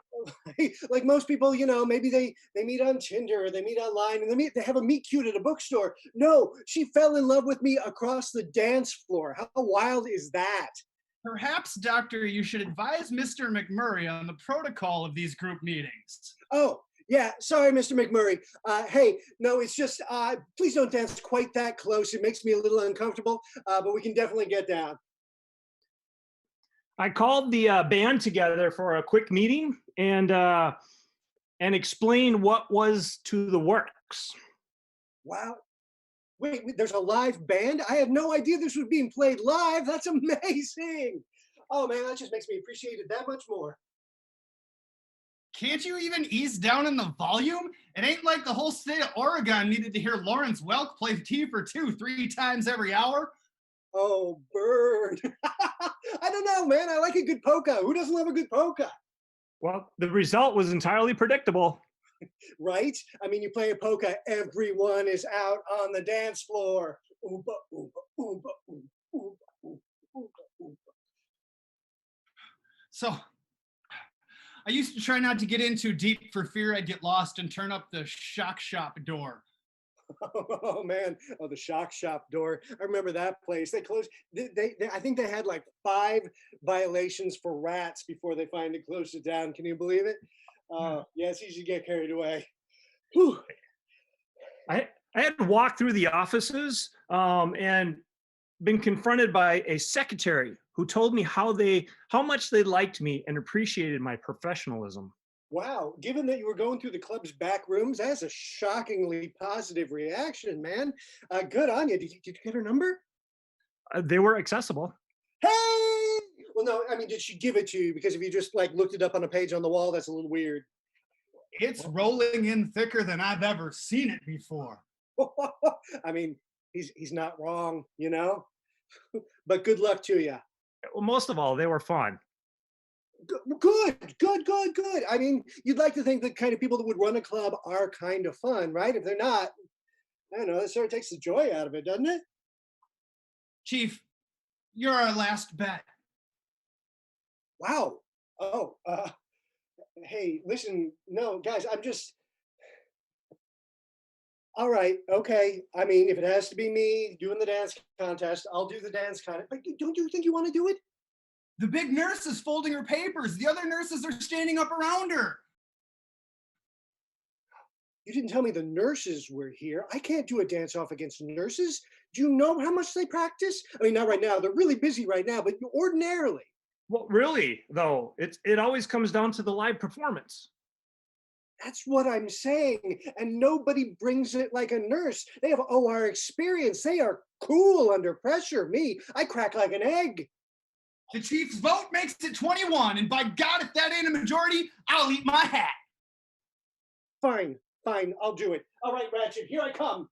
like most people, you know, maybe they meet on Tinder or they meet online and they have a meet cute at a bookstore. No, she fell in love with me across the dance floor. How wild is that? Perhaps, Doctor, you should advise Mr. McMurray on the protocol of these group meetings. Oh, yeah, sorry, Mr. McMurray. Hey, no, it's just, please don't dance quite that close. It makes me a little uncomfortable, but we can definitely get down. I called the band together for a quick meeting and explain what was to the works. Wow. Wait, there's a live band? I had no idea this was being played live. That's amazing. Oh man, that just makes me appreciate it that much more. Can't you even ease down in the volume? It ain't like the whole state of Oregon needed to hear Lawrence Welk play Tea for Two 3 times every hour. Oh, bird. I don't know, man. I like a good polka. Who doesn't love a good polka? Well, the result was entirely predictable. Right? I mean, you play a polka, everyone is out on the dance floor. Oompa, oompa, oompa, oompa, oompa, oompa, oompa, oompa. So, I used to try not to get in too deep for fear I'd get lost and turn up the shock shop door. Oh man, oh the shock shop door. I remember that place. They closed. They I think they had like 5 violations for rats before they finally closed it down. Can you believe it? Yeah, it's easy to get carried away. Whew. I had to walk through the offices and been confronted by a secretary who told me how much they liked me and appreciated my professionalism. Wow, given that you were going through the club's back rooms, that's a shockingly positive reaction, man. Good on you. Did you get her number? They were accessible. Hey! Well, no, I mean, did she give it to you? Because if you just like looked it up on a page on the wall, that's a little weird. It's rolling in thicker than I've ever seen it before. I mean, he's not wrong, you know? But good luck to you. Well, most of all, they were fun. Good. I mean, you'd like to think the kind of people that would run a club are kind of fun, right? If they're not, I don't know, it sort of takes the joy out of it, doesn't it? Chief, you're our last bet. Wow. Oh, hey, listen, no, guys, I'm just, all right, okay. I mean, if it has to be me doing the dance contest, I'll do the dance contest. But don't you think you want to do it? The big nurse is folding her papers. The other nurses are standing up around her. You didn't tell me the nurses were here. I can't do a dance off against nurses. Do you know how much they practice? I mean, not right now. They're really busy right now, but ordinarily. Well, really, though, it always comes down to the live performance. That's what I'm saying. And nobody brings it like a nurse. They have OR experience. They are cool under pressure. Me, I crack like an egg. The chief's vote makes it 21, and by God, if that ain't a majority, I'll eat my hat. Fine, I'll do it. All right, Ratchet, here I come.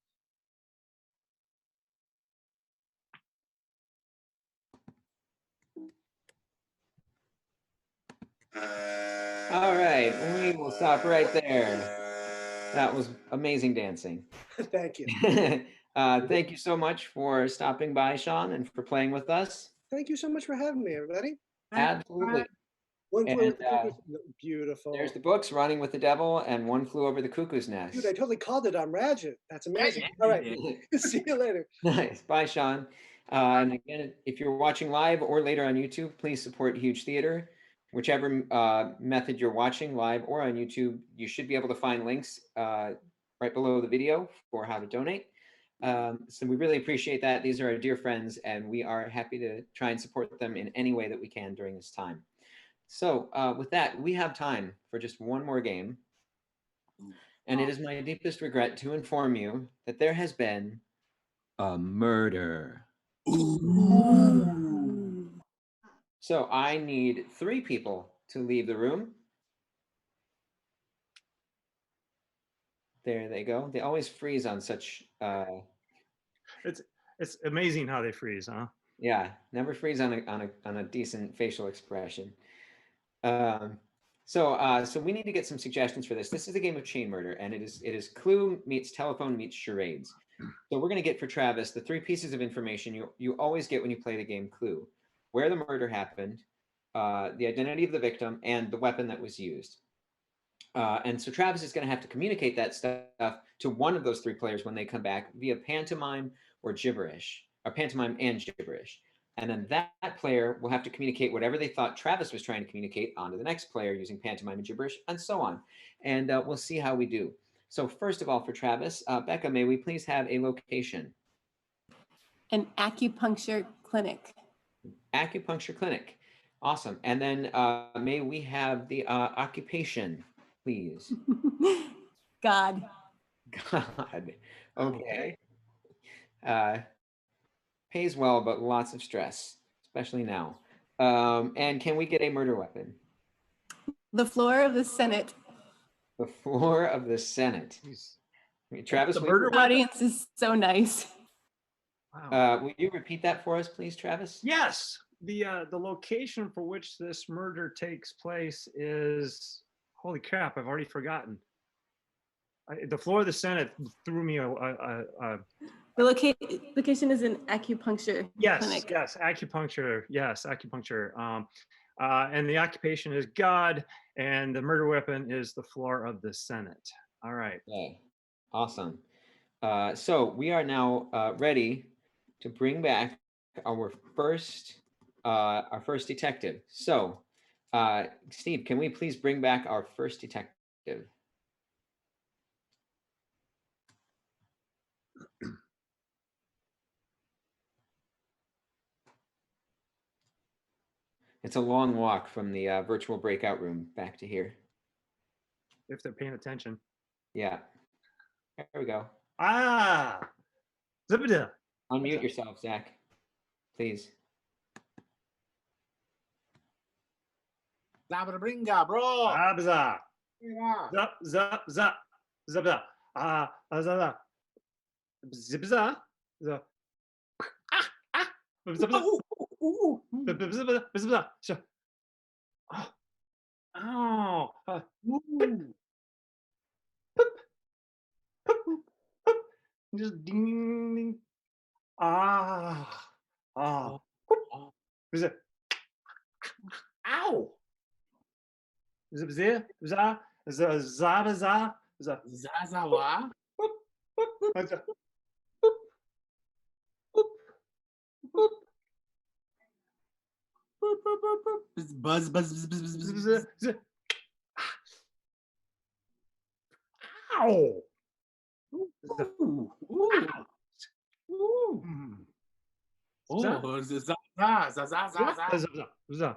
All right, we will stop right there. That was amazing dancing. Thank you. Thank you so much for stopping by, Sean, and for playing with us. Thank you so much for having me, everybody. Absolutely. One Flew Over the Cuckoo's beautiful. There's the books, Running with the Devil and One Flew Over the Cuckoo's Nest. Dude, I totally called it on Ratchet. That's amazing. All right, see you later. Nice. Bye, Sean. And again, if you're watching live or later on YouTube, please support Huge Theater. Whichever method you're watching, live or on YouTube, you should be able to find links right below the video for how to donate. So we really appreciate that. These are our dear friends, and we are happy to try and support them in any way that we can during this time. So with that, we have time for just one more game. And it is my deepest regret to inform you that there has been a murder. Ooh. So I need 3 people to leave the room. There they go. They always freeze on such It's amazing how they freeze, huh? yeah, never freeze on a decent facial expression. So we need to get some suggestions for this. This is a game of chain murder, and it is clue meets telephone meets charades. So we're going to get for Travis the 3 pieces of information you always get when you play the game Clue: where the murder happened, the identity of the victim, and the weapon that was used. And so Travis is going to have to communicate that stuff to one of those 3 players when they come back via pantomime or gibberish, or pantomime and gibberish. And then that player will have to communicate whatever they thought Travis was trying to communicate onto the next player using pantomime and gibberish, and so on. And we'll see how we do. So first of all, for Travis, Becca, may we please have a location? An acupuncture clinic. Acupuncture clinic. Awesome. And then may we have the occupation, please? God. God. Okay. Pays well, but lots of stress, especially now. And can we get a murder weapon? The floor of the Senate. The floor of the Senate. Travis, The murder Audience is so nice. Wow. will you repeat that for us, please, Travis? Yes. The location for which this murder takes place is, holy crap, I've already forgotten. The floor of the Senate threw me The location is an acupuncture clinic. Yes, acupuncture. Yes, acupuncture. And the occupation is God, and the murder weapon is the floor of the Senate. All right. Okay. Awesome. So we are now ready to bring back our first detective. So, Steve, can we please bring back our first detective? It's a long walk from the virtual breakout room back to here. If they're paying attention. Yeah. There we go. Zibida. Unmute yourself, Zach, please. Zabra bro. Zabza. Zap, zap, zap. Zabza. Zabza. Zibza. Zap. Zabza. Oh. Just ding, ding. Is it? Ow. Zibzir. Za. Za. Za. Zazawa? Buzz, buzz, buzz, buzz, buzz, buzz. Ow. Oh, za, za, za, za, za, za.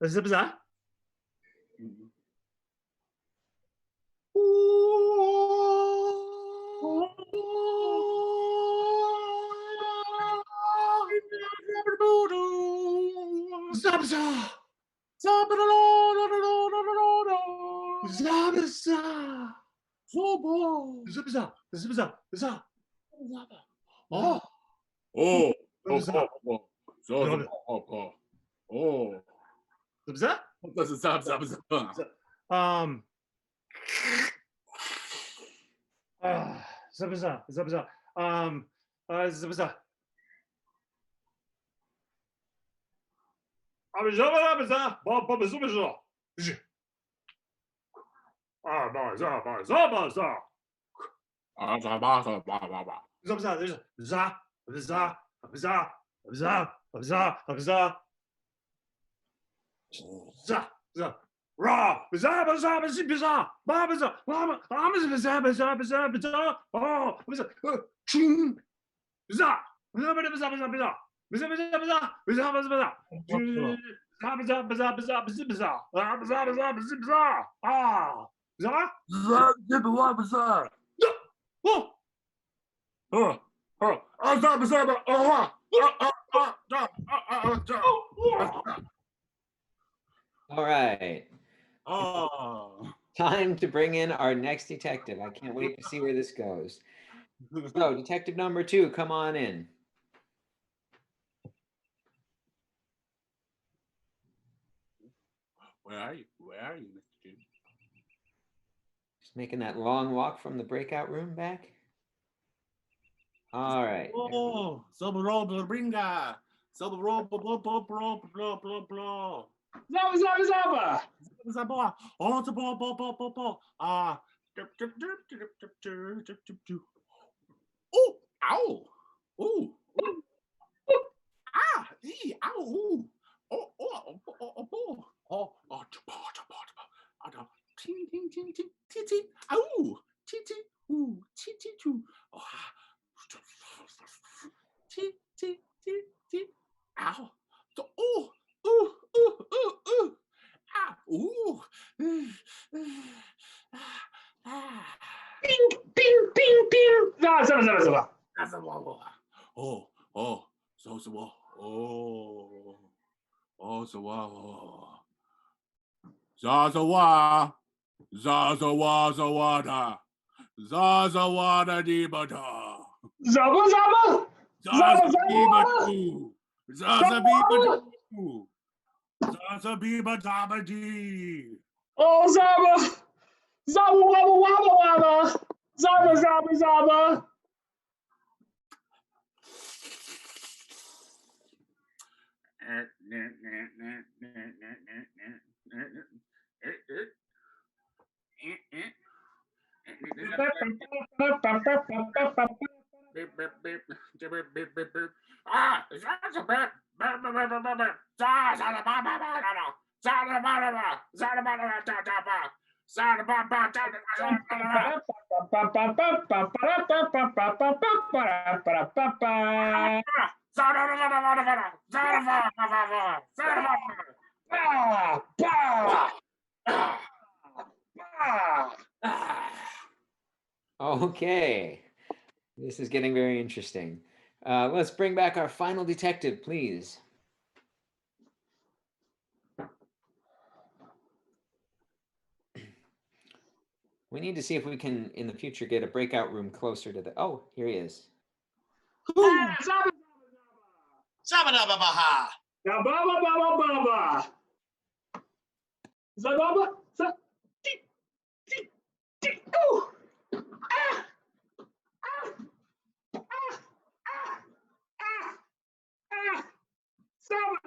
Zibza. Zabza. Zabza. Zabza. Zabza. Zabza. Oh. Oh. Oh. Zabza. Zabza. Zabza. Zabza. Ching. Za. Za. Za. Za. Za. Za. All right. Oh. Time to bring in our next detective. I can't wait to see where this goes. So, detective number 2, come on in. Where are you? Where are you, Mr. Jim? Just making that long walk from the breakout room back. All right. Oh, Sobaroba Bringa. Sobaroba blah blah blah blah blah blah. Zaba, zaba, zaba. Zaba. Oh, the blah blah blah blah blah. Oh, ow. Ooh. Ah, ee, ow. Ooh. Oh, oh, oh, oh, oh. Oh, ting, ting, ting, ting, ting, ting, ow, ting, ting, ooh, ting, ting, choo, oh, ting, ting, ting, ting, ow, ooh, ooh, ooh, ooh, ooh, ah, ooh, Bing, bing, bing, bing. Zaba, zaba, zaba, zaba. Oh, oh, so, oh, oh, so, oh. Zazawa, Zazawa, Zawada, Zazawada Dibada, Zaba, zaba. Zaba, Zazabibadu, Zazabibadu, Zazabibadabadi. Oh, zaba. Zaba, waba, waba, waba. Zaba, zaba, zaba. Ah, that's a bit. Okay. This is getting very interesting. Let's bring back our final detective, please. We need to see if we can, in the future, get a breakout room closer to the... Oh, here he is. Zabba-dabba-baha. Zabba-babba-babba. Zabba, zabba, tick, tick, tick. Oh. Ah. Ah. Ah. Ah. Ah. Zabba.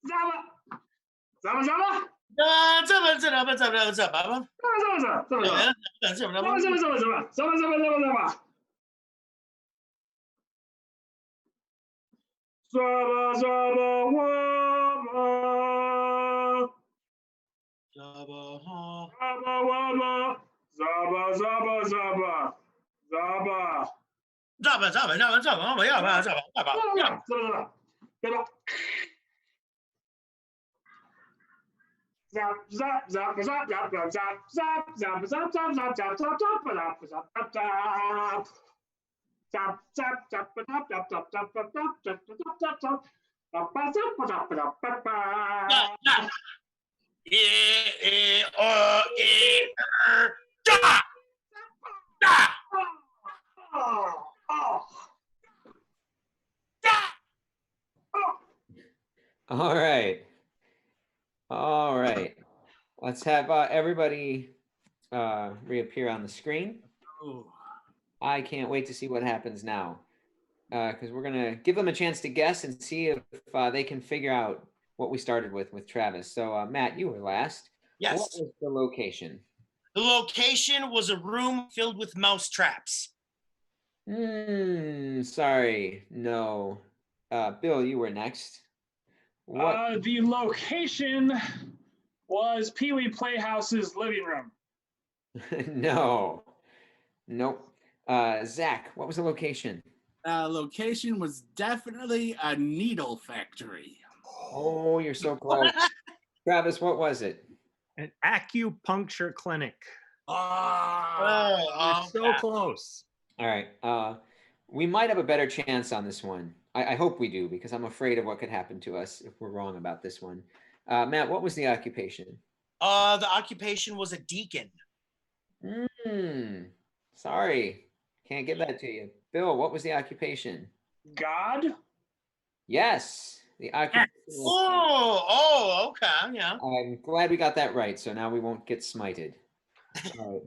Zabba. Zabba, zabba. Zabba, zabba, zabba, zabba, zabba. Zabba, zabba, zabba, zabba, yeah, zabba, zabba, yeah. Zap, zap, zap, zap, zap, zap, zap, zap, zap, zap, zap, zap, zap, zap, zap, zap, zap, zap, zap. Zap, zap, zap, zap, zap, zap, zap, zap, zap, zap, zap, zap. All right. All right. Let's have everybody reappear on the screen. I can't wait to see what happens now, because we're going to give them a chance to guess and see if they can figure out what we started with Travis. So, Matt, you were last. Yes. What was the location? The location was a room filled with mouse traps. Sorry. No. Bill, you were next. What? The location was Pee Wee Playhouse's living room. No. Nope. Zach, what was the location? Location was definitely a needle factory. Oh, you're so close. Travis, what was it? An acupuncture clinic. Oh, You're so close. All right. We might have a better chance on this one. I hope we do, because I'm afraid of what could happen to us if we're wrong about this one. Matt, what was the occupation? The occupation was a deacon. Sorry, can't give that to you. Bill, what was the occupation? God? Yes, the occupation. Okay, yeah. I'm glad we got that right, so now we won't get smited. All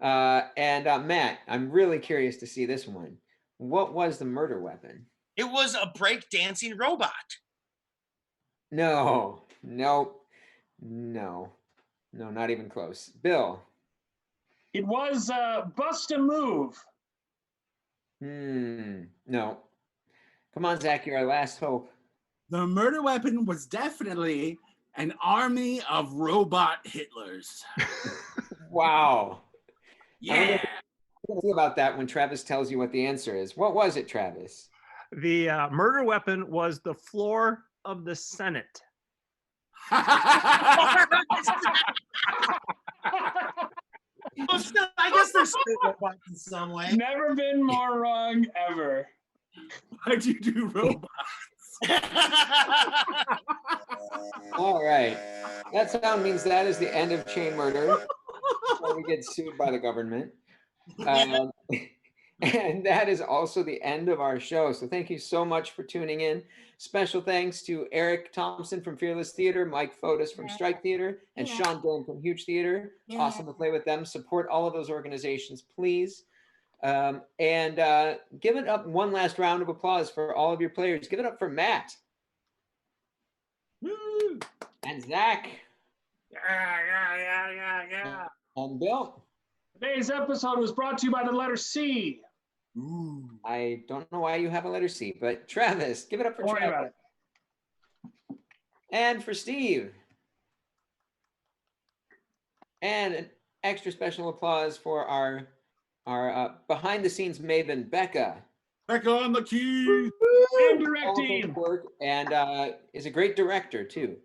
right. And Matt, I'm really curious to see this one. What was the murder weapon? It was a break-dancing robot. No, not even close. Bill. It was bust a move. No. Come on, Zach, you're our last hope. The murder weapon was definitely an army of robot Hitlers. Wow. Yeah. I'm going to see about that when Travis tells you what the answer is. What was it, Travis? The murder weapon was the floor of the Senate. I guess there's still robots in some way. Never been more wrong ever. Why'd you do robots? All right. That sound means that is the end of chain murder. Before we get sued by the government. And that is also the end of our show. So thank you so much for tuning in. Special thanks to Eric Thompson from Fearless Theater, Mike Fotis from Strike Theater, and Sean Dillon from Huge Theater. Awesome to play with them. Support all of those organizations, please. And give it up one last round of applause for all of your players. Give it up for Matt. Woo! And Zach. Yeah. And Bill. Today's episode was brought to you by the letter C. Ooh. I don't know why you have a letter C, but Travis, give it up for Don't worry Travis. about it. And for Steve. And an extra special applause for our behind the scenes maven, Becca. Becca on the keys. And directing. And is a great director too.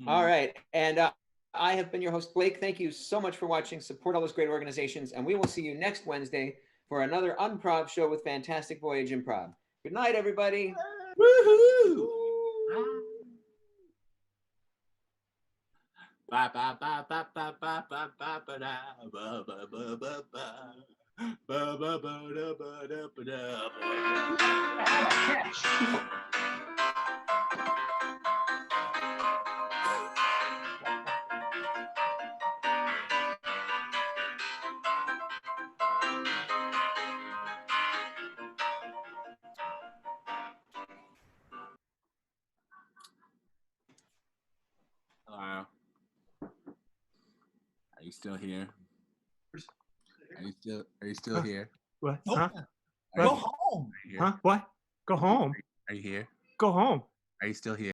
All right. And I have been your host, Blake. Thank you so much for watching. Support all those great organizations. And we will see you next Wednesday for another Unprov show with fantastic Voyage Improv. Good night, everybody. Woohoo! Ba ba ba ba ba ba ba ba ba da ba ba ba ba ba ba ba ba da ba da ba da. Have a catch. Hello. Are you still here? Are you still here? What? Go, Huh? go home. Huh? What? Go home. Are you here? Go home. Are you still here?